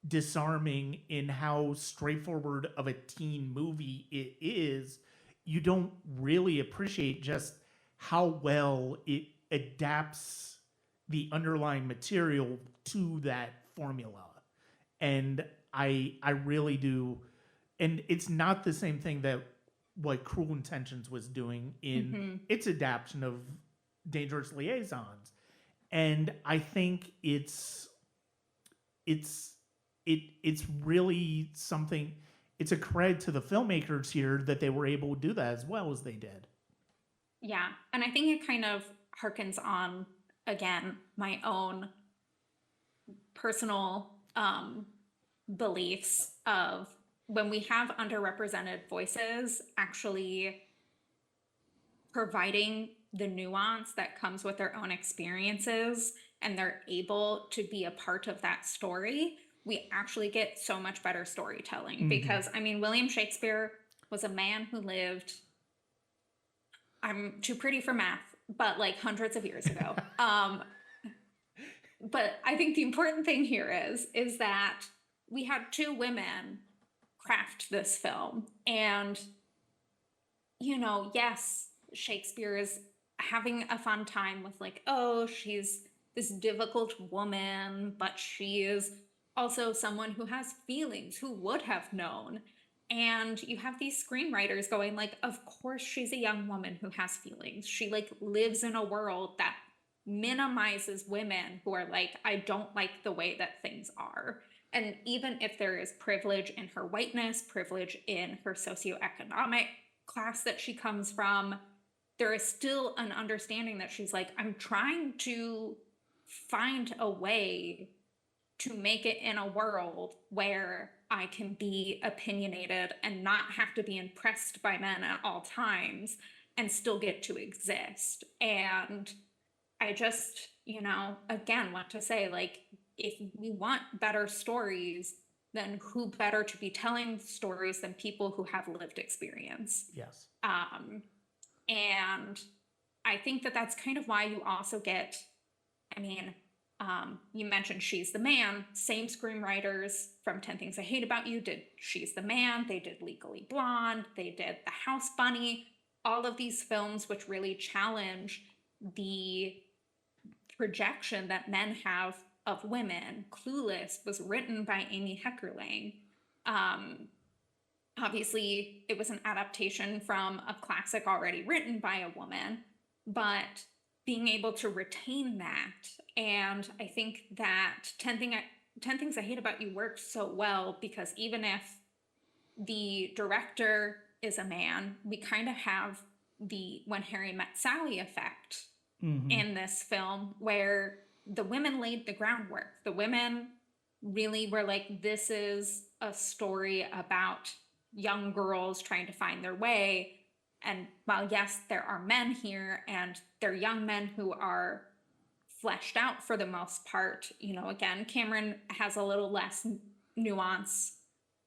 disarming in how straightforward of a teen movie it is. You don't really appreciate just how well it adapts the underlying material to that formula. And I really do. And it's not the same thing that what Cruel Intentions was doing in its adaptation of Dangerous Liaisons. And I think it's really something. It's a credit to the filmmakers here that they were able to do that as well as they did. Yeah, and I think it kind of harkens on, again, my own personal beliefs of, when we have underrepresented voices actually providing the nuance that comes with their own experiences, and they're able to be a part of that story, we actually get so much better storytelling. Because, I mean, William Shakespeare was a man who lived, I'm too pretty for math, but like hundreds of years ago. But I think the important thing here is that we had two women craft this film. And, yes, Shakespeare is having a fun time with, like, oh, she's this difficult woman, but she is also someone who has feelings, who would have known. And you have these screenwriters going, like, of course she's a young woman who has feelings. She, like, lives in a world that minimizes women who are like, I don't like the way that things are. And even if there is privilege in her whiteness, privilege in her socioeconomic class that she comes from, there is still an understanding that she's like, I'm trying to find a way to make it in a world where I can be opinionated and not have to be impressed by men at all times and still get to exist. And I just, again, want to say, like, if we want better stories, then who better to be telling stories than people who have lived experience? Yes. And I think that that's kind of why you also get, I mean, you mentioned She's the Man. Same screenwriters from 10 Things I Hate About You did She's the Man. They did Legally Blonde. They did The House Bunny. All of these films which really challenge the projection that men have of women. Clueless was written by Amy Heckerling. Obviously, it was an adaptation from a classic already written by a woman, but being able to retain that. And I think that 10 Things I Hate About You worked so well because even if the director is a man, we kind of have the When Harry Met Sally effect in this film, where the women laid the groundwork. The women really were like, this is a story about young girls trying to find their way. And while, yes, there are men here and they're young men who are fleshed out for the most part, again, Cameron has a little less nuance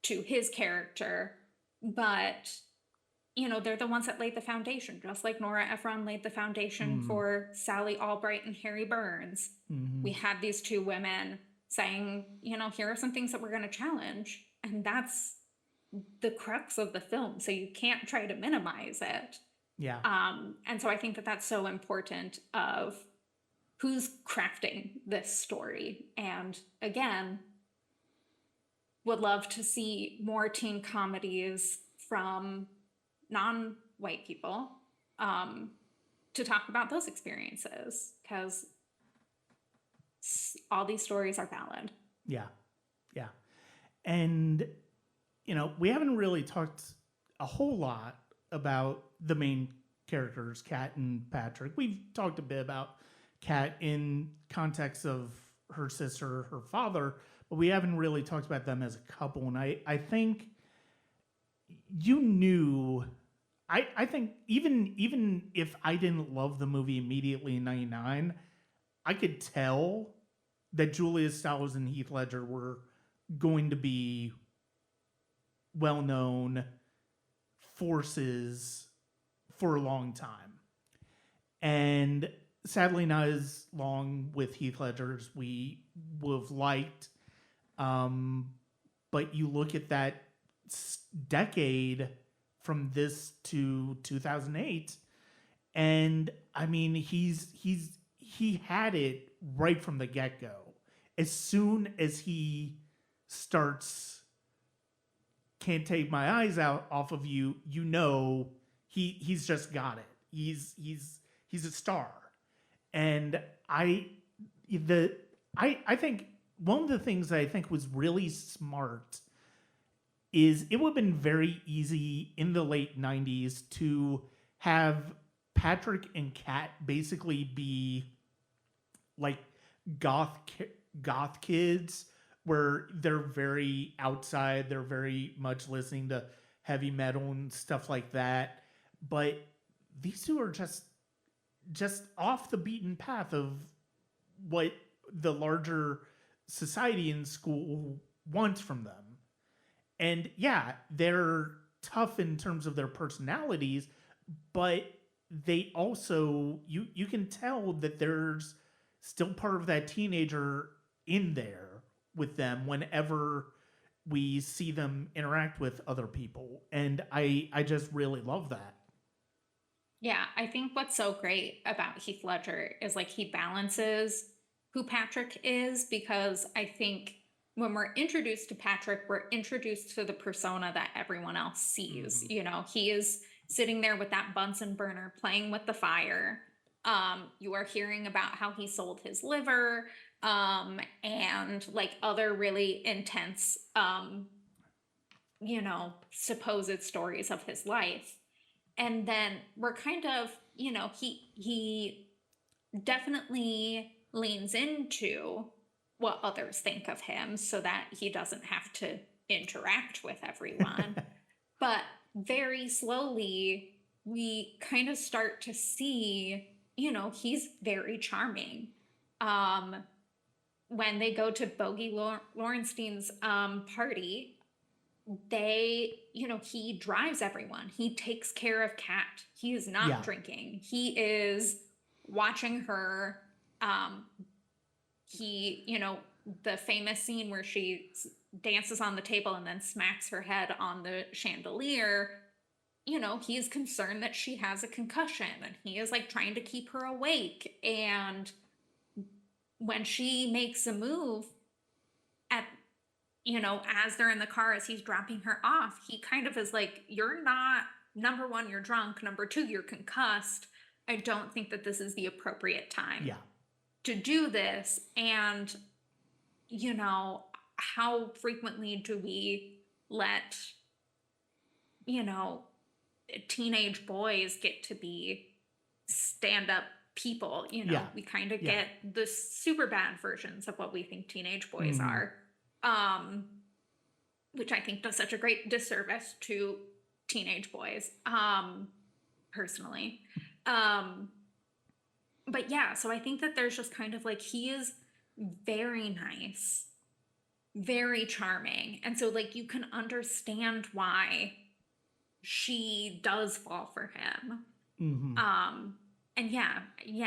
to his character, but they're the ones that laid the foundation, just like Nora Ephron laid the foundation for Sally Albright and Harry Burns. We had these two women saying, here are some things that we're going to challenge. And that's the crux of the film. So you can't try to minimize it. Yeah. And so I think that that's so important of who's crafting this story. And again, would love to see more teen comedies from non-white people to talk about those experiences, because all these stories are valid. Yeah. Yeah. And, we haven't really talked a whole lot about the main characters, Kat and Patrick. We've talked a bit about Kat in context of her sister, her father, but we haven't really talked about them as a couple. And I think you knew, I think even if I didn't love the movie immediately in 99, I could tell that Julia Stiles and Heath Ledger were going to be well-known forces for a long time. And sadly not as long with Heath Ledger as we would have liked. But you look at that decade from this to 2008, and I mean, he had it right from the get-go. As soon as he starts Can't Take My Eyes Out Off of You, he's just got it. He's a star. And I think one of the things that I think was really smart is it would have been very easy in the late 90s to have Patrick and Kat basically be like goth kids, where they're very outside, they're very much listening to heavy metal and stuff like that. But these two are just off the beaten path of what the larger society in school wants from them. And yeah, they're tough in terms of their personalities, but they also, you can tell that there's still part of that teenager in there with them whenever we see them interact with other people. And I just really love that. Yeah, I think what's so great about Heath Ledger is like he balances who Patrick is, because I think when we're introduced to Patrick, we're introduced to the persona that everyone else sees. Mhm. You know, he is sitting there with that Bunsen burner playing with the fire. You are hearing about how he sold his liver, and like other really intense, supposed stories of his life. And then we're kind of, he definitely leans into what others think of him so that he doesn't have to interact with everyone. But very slowly, we kind of start to see, he's very charming. Um, when they go to Bogey Laurenstein's party, he drives everyone. He takes care of Kat. He is not Yeah. drinking. He is watching her. Um, the famous scene where she dances on the table and then smacks her head on the chandelier. He is concerned that she has a concussion and he is like trying to keep her awake. And when she makes a move at as they're in the car, as he's dropping her off, he kind of is like, you're not, number one, you're drunk. Number two, you're concussed. I don't think that this is the appropriate time to do this. And, how frequently do we let, teenage boys get to be stand-up people? We kind of get the super bad versions of what we think teenage boys are. Which I think does such a great disservice to teenage boys, personally. But yeah, so I think that there's just kind of like, he is very nice, very charming. And so like, you can understand why she does fall for him. And yeah,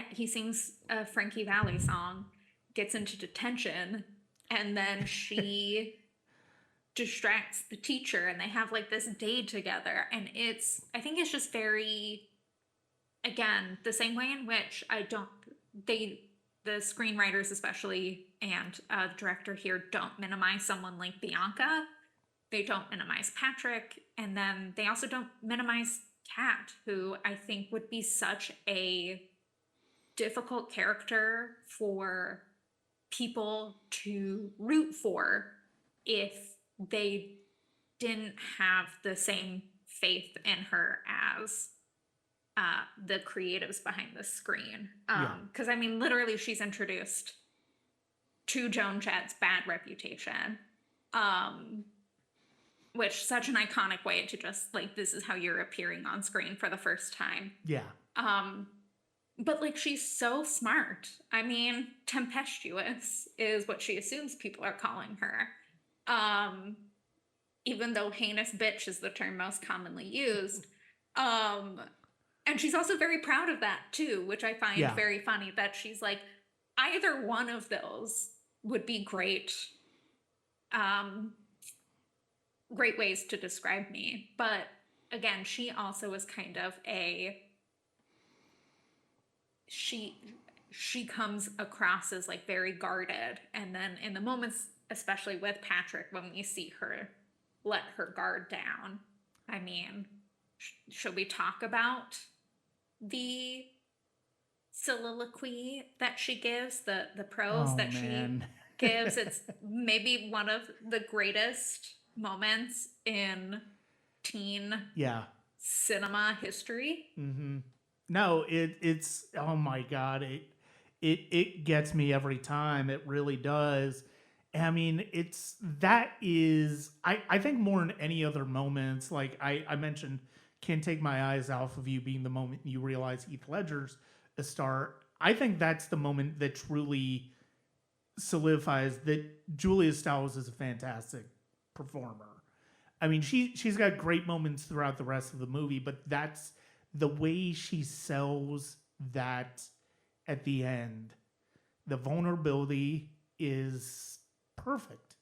he sings a Frankie Valli song, gets into detention, and then she distracts the teacher and they have like this day together. And I think it's just very, again, the same way in which the screenwriters especially, and the director here, don't minimize someone like Bianca. They don't minimize Patrick. And then they also don't minimize Kat, who I think would be such a difficult character for people to root for if they didn't have the same faith in her as the creatives behind the screen. Because I mean, literally, she's introduced to Joan Jett's bad reputation, which such an iconic way to just like, this is how you're appearing on screen for the first time. But like, she's so smart. I mean, tempestuous is what she assumes people are calling her. Even though heinous bitch is the term most commonly used. And she's also very proud of that too, which I find very funny, that she's like, either one of those would be great. Great ways to describe me. But again, she also is kind of she comes across as like very guarded. And then in the moments, especially with Patrick, when we see her let her guard down, I mean, should we talk about the soliloquy that she gives, the prose she gives? It's maybe one of the greatest moments in teen cinema history. No, it's oh my god, it gets me every time. It really does. I mean, I think more than any other moments, like I mentioned, Can't Take My Eyes Off of You being the moment you realize Heath Ledger's a star. I think that's the moment that truly solidifies that Julia Stiles is a fantastic performer. I mean, she's got great moments throughout the rest of the movie, but that's the way she sells that at the end. The vulnerability is perfect.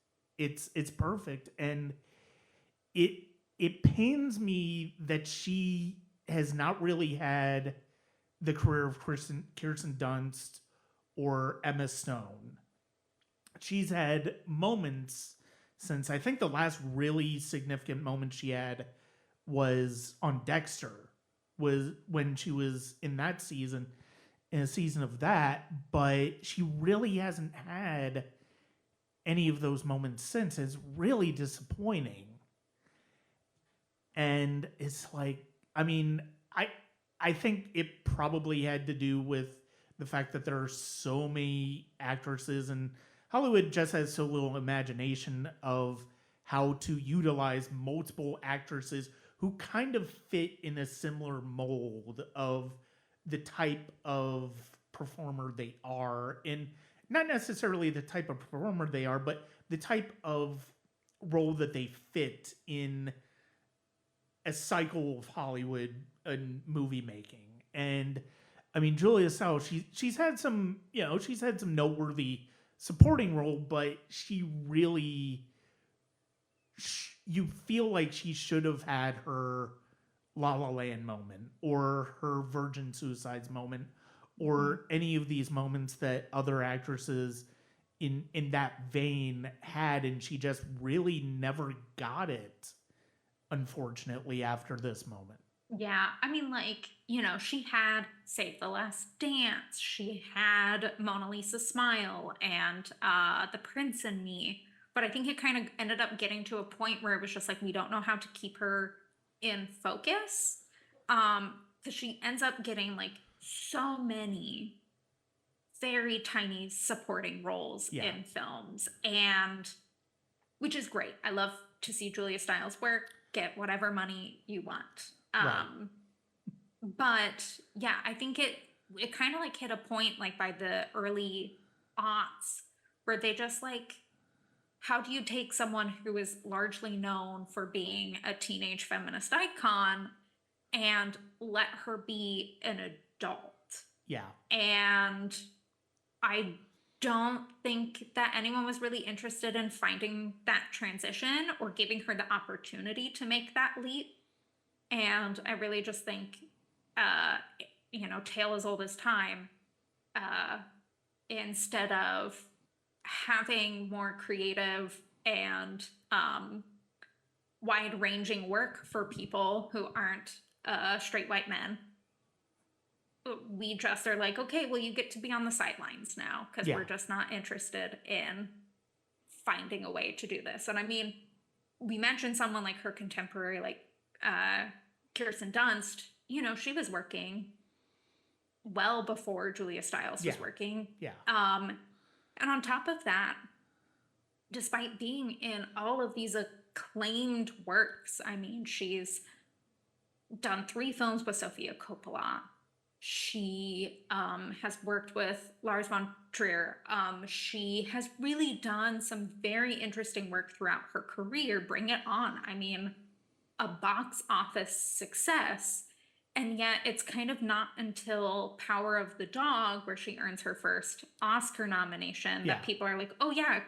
It's perfect, and it it pains me that she has not really had the career of Kirsten Dunst or Emma Stone. She's had moments since, I think the last really significant moment she had was on Dexter, was when she was in that season, in a season of that, but she really hasn't had any of those moments since. It's really disappointing. And it's like, I mean, I think it probably had to do with the fact that there are so many actresses, and Hollywood just has so little imagination of how to utilize multiple actresses who kind of fit in a similar mold of the type of performer they are, and not necessarily the type of performer they are, but the type of role that they fit in a cycle of Hollywood and movie making. And I mean, Julia Stiles, she's had some, she's had some noteworthy supporting role, but she really, you feel like she should have had her La La Land moment, or her Virgin Suicides moment, or any of these moments that other actresses in that vein had, and she just really never got it, unfortunately, after this moment. Yeah, I mean, like, she had Save the Last Dance, she had Mona Lisa Smile, and The Prince and Me. But I think it kind of ended up getting to a point where it was just like, we don't know how to keep her in focus. Because she ends up getting like so many very tiny supporting roles in films, and which is great. I love to see Julia Stiles work, get whatever money you want. Right. But yeah, I think it kind of like hit a point like by the early aughts where they just like, how do you take someone who is largely known for being a teenage feminist icon and let her be an adult? Yeah. And I don't think that anyone was really interested in finding that transition or giving her the opportunity to make that leap. And I really just think, tale as old as time, instead of having more creative and wide-ranging work for people who aren't straight white men, we just are like, okay, well, you get to be on the sidelines now because we're just not interested in finding a way to do this. And I mean, we mentioned someone like her contemporary, like Kirsten Dunst. She was working well before Julia Stiles was working. Yeah. And on top of that, despite being in all of these acclaimed works, I mean, she's done 3 films with Sofia Coppola. She has worked with Lars von Trier. She has really done some very interesting work throughout her career. Bring It On. I mean, a box office success. And yet it's kind of not until Power of the Dog, where she earns her first Oscar nomination, that people are like, oh yeah,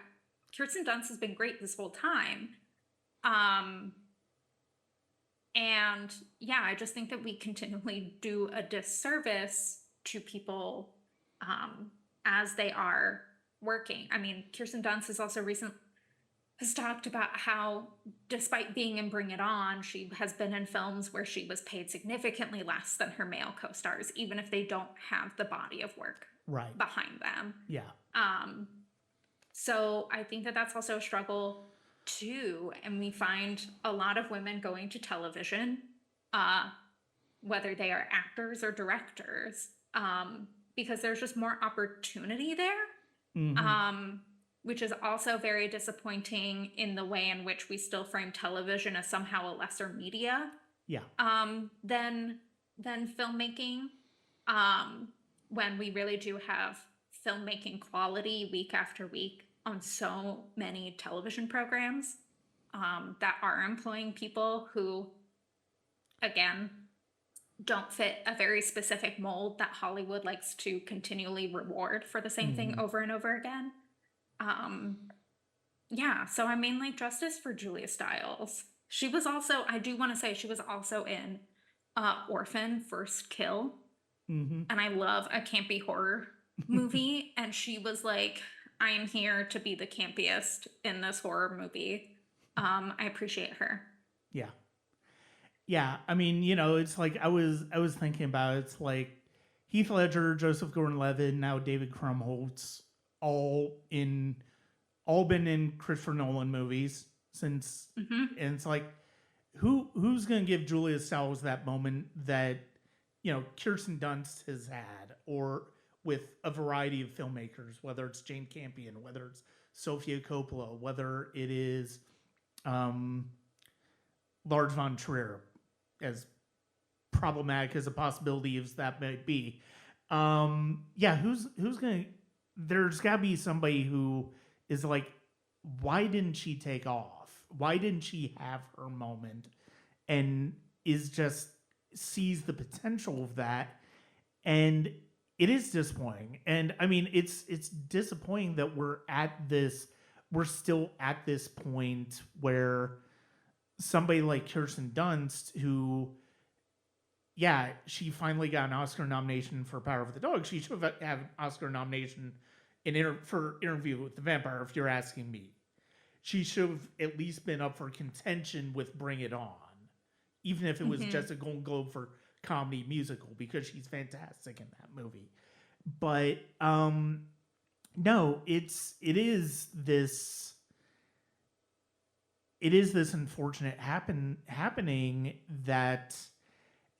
Kirsten Dunst has been great this whole time. And yeah, I just think that we continually do a disservice to people as they are working. I mean, Kirsten Dunst has also has talked about how, despite being in Bring It On, she has been in films where she was paid significantly less than her male co-stars, even if they don't have the body of work behind them. Yeah. So I think that that's also a struggle too, and we find a lot of women going to television, whether they are actors or directors, because there's just more opportunity there, which is also very disappointing in the way in which we still frame television as somehow a lesser media than filmmaking, when we really do have filmmaking quality week after week on so many television programs that are employing people who, again, don't fit a very specific mold that Hollywood likes to continually reward for the same thing over and over again. Yeah, so I mean, like, justice for Julia Stiles. She was also, I do want to say, she was also in Orphan First Kill, Hmm. and I love a campy horror movie. And she was like, I am here to be the campiest in this horror movie. I appreciate her. Yeah. Yeah, I mean, you know, it's like I was thinking about it. It's like Heath Ledger, Joseph Gordon-Levitt, now David Krumholtz, all in all been in Christopher Nolan movies since, Hmm. and it's like who's gonna give Julia Stiles that moment that Kirsten Dunst has had, or with a variety of filmmakers, whether it's Jane Campion, whether it's Sofia Coppola, whether it is um, Lars von Trier, as problematic as a possibility as that might be. Yeah, who's gonna? There's got to be somebody who is like, why didn't she take off? Why didn't she have her moment? And is just sees the potential of that, and it is disappointing. And I mean, it's disappointing that we're still at this point where somebody like Kirsten Dunst, who, yeah, she finally got an Oscar nomination for Power of the Dog. She should have had an Oscar nomination for Interview with the Vampire, if you're asking me. She should have at least been up for contention with Bring It On, even if it was Hmm. just a Golden Globe for comedy musical, because she's fantastic in that movie. But no, it is this unfortunate happening that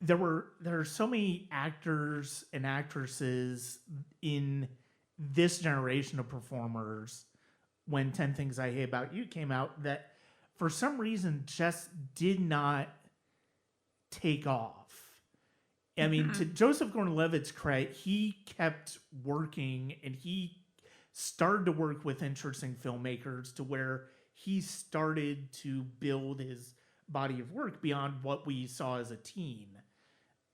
there are so many actors and actresses in this generation of performers when 10 Things I Hate About You came out that for some reason just did not take off. I mean, to Hmm. Joseph Gordon-Levitt's credit, he kept working, and he started to work with interesting filmmakers to where he started to build his body of work beyond what we saw as a teen.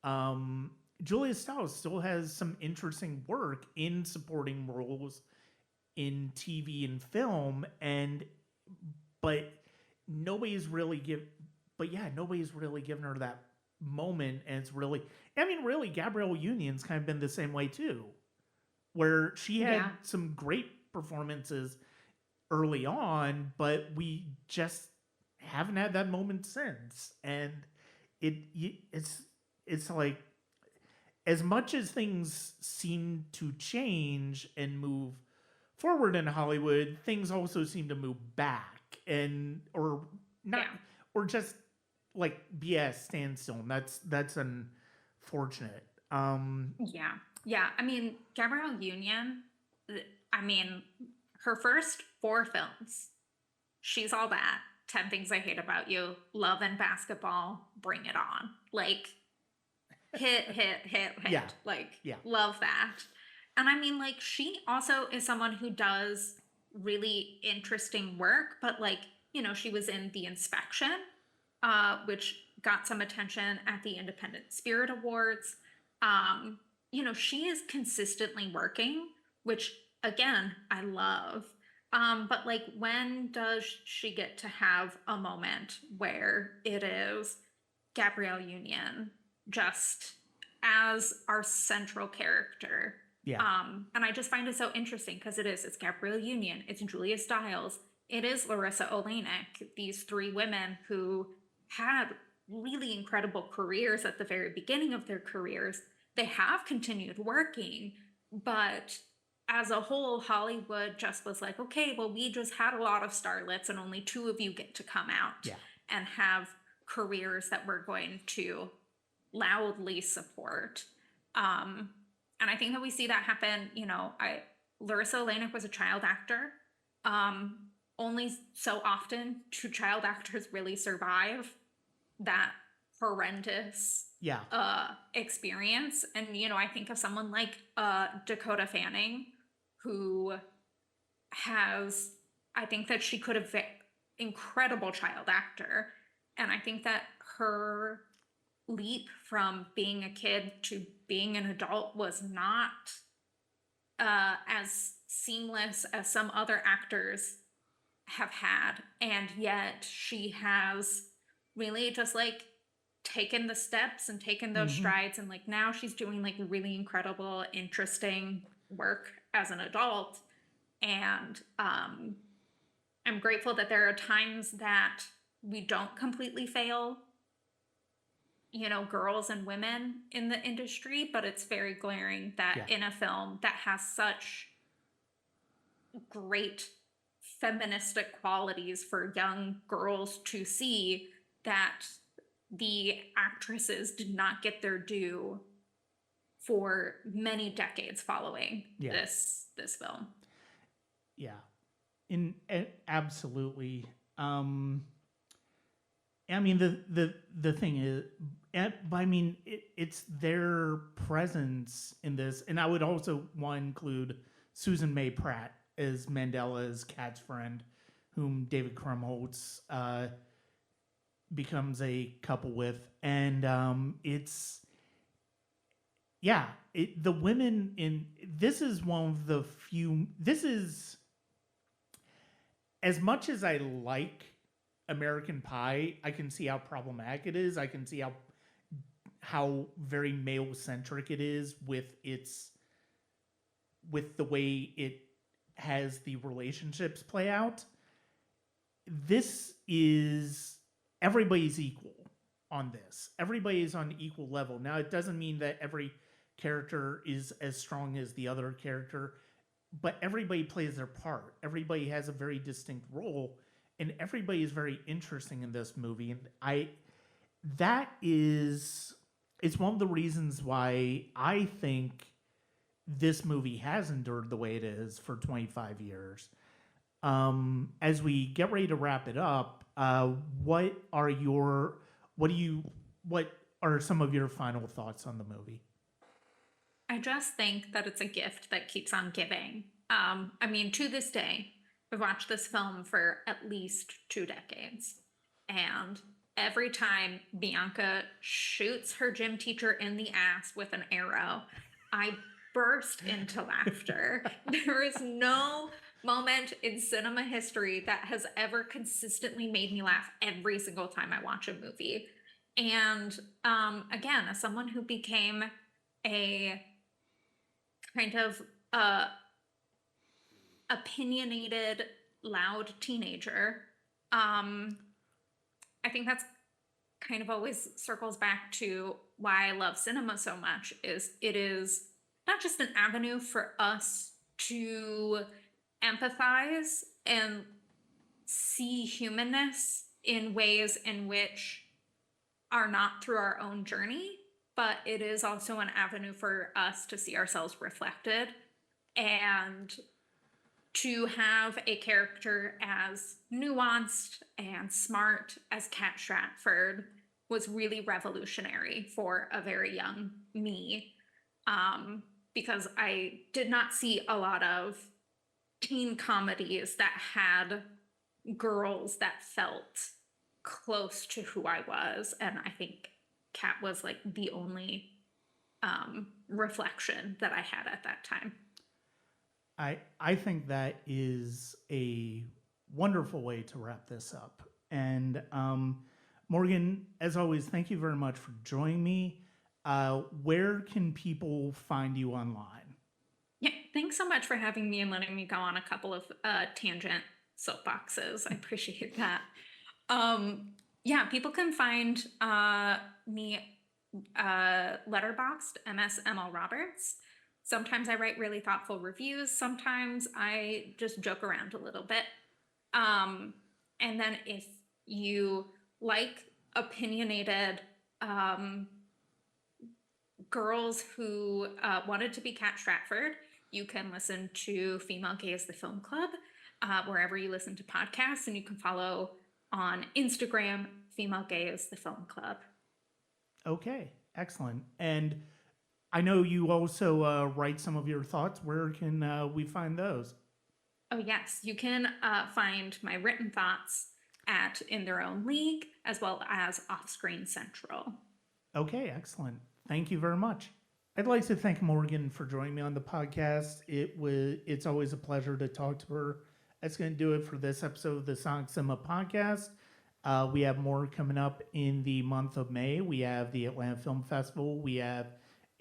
Um, Julia Stiles still has some interesting work in supporting roles in TV and film, and but nobody's really give but yeah, nobody's really given her that moment. And it's really, I mean, really, Gabrielle Union's kind of been the same way too, where she had Yeah. some great performances early on, but we just haven't had that moment since. And it it's like, as much as things seem to change and move forward in Hollywood, things also seem to move back, and or not, Yeah. or just like be at a standstill. And that's unfortunate. Yeah. Yeah. I mean, Gabrielle Union, I mean, her first four films, She's All That, 10 Things I Hate About You, Love and Basketball, Bring It On. Like, hit, hit, hit, Yeah, hit. Like, yeah, love that. And I mean, like, she also is someone who does really interesting work, but like, she was in The Inspection, which got some attention at the Independent Spirit Awards. Um, she is consistently working, which again, I love. But like, when does she get to have a moment where it is Gabrielle Union just as our central character? yeah, And I just find it so interesting because it's Gabrielle Union, it's Julia Stiles, it is Larissa Olenek, these three women who had really incredible careers at the very beginning of their careers. They have continued working, but as a whole, Hollywood just was like, okay, well, we just had a lot of starlets, and only two of you get to come out yeah, and have careers that we're going to loudly support. Um, and I think that we see that happen. Larissa Olenek was a child actor. Um, Only so often do child actors really survive that horrendous yeah, experience. And I think of someone like Dakota Fanning, who has, I think that she could have incredible child actor, and I think that her leap from being a kid to being an adult was not as seamless as some other actors have had, and yet she has really just like taken the steps and taken those Hmm. strides, and like now she's doing like really incredible, interesting work as an adult. And I'm grateful that there are times that we don't completely fail, girls and women in the industry, but it's very glaring that Yeah. in a film that has such great feministic qualities for young girls to see, that the actresses did not get their due for many decades following Yeah. this film. Yeah. Absolutely. I mean, the thing is, but I mean, it's their presence in this, and I would also want to include Susan May Pratt as Mandela's cat's friend, whom David Krumholtz becomes a couple with, and it's yeah, the women in this is one of the few. This is, as much as I like American Pie, I can see how problematic it is. I can see how very male centric it is with the way it has the relationships play out. This is, everybody's equal on this. Everybody is on equal level. Now, it doesn't mean that every character is as strong as the other character, but everybody plays their part. Everybody has a very distinct role, and everybody is very interesting in this movie. And it's one of the reasons why I think this movie has endured the way it is for 25 years. As we get ready to wrap it up, what are some of your final thoughts on the movie? I just think that it's a gift that keeps on giving. I mean, to this day, I've watched this film for at least 2 decades. And every time Bianca shoots her gym teacher in the ass with an arrow, I burst into laughter. There is no moment in cinema history that has ever consistently made me laugh every single time I watch a movie. And again, as someone who became a kind of opinionated, loud teenager, I think that's kind of always circles back to why I love cinema so much. Is it is not just an avenue for us to empathize and see humanness in ways in which are not through our own journey, but it is also an avenue for us to see ourselves reflected, and to have a character as nuanced and smart as Kat Stratford was really revolutionary for a very young me, because I did not see a lot of teen comedies that had girls that felt close to who I was, and I think Kat was like the only reflection that I had at that time. I think that is a wonderful way to wrap this up. And Morgan, as always, thank you very much for joining me. Where can people find you online? Yeah, thanks so much for having me and letting me go on a couple of tangent soapboxes. I appreciate that. Yeah, people can find me letterboxed MSML Roberts. Sometimes I write really thoughtful reviews. Sometimes I just joke around a little bit. And then if you like opinionated girls who wanted to be Kat Stratford, you can listen to Female Gaze the Film Club wherever you listen to podcasts, and you can follow on Instagram, Female Gaze the Film Club. Okay, excellent. And I know you also write some of your thoughts. Where can we find those? Oh, yes. You can find my written thoughts at In Their Own League, as well as Off Screen Central. Okay, excellent. Thank you very much. I'd like to thank Morgan for joining me on the podcast. It's always a pleasure to talk to her that's going to do it for this episode of the Sonic Cinema Podcast. We have more coming up in the month of May. We have the Atlanta Film Festival. We have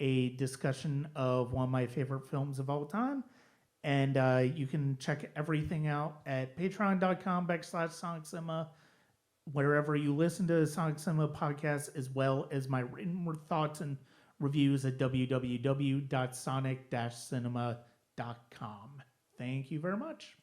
a discussion of one of my favorite films of all time. And you can check everything out at patreon.com/Sonic Cinema, wherever you listen to the Sonic Cinema Podcast, as well as my written thoughts and reviews at www.sonic-cinema.com. Thank you very much.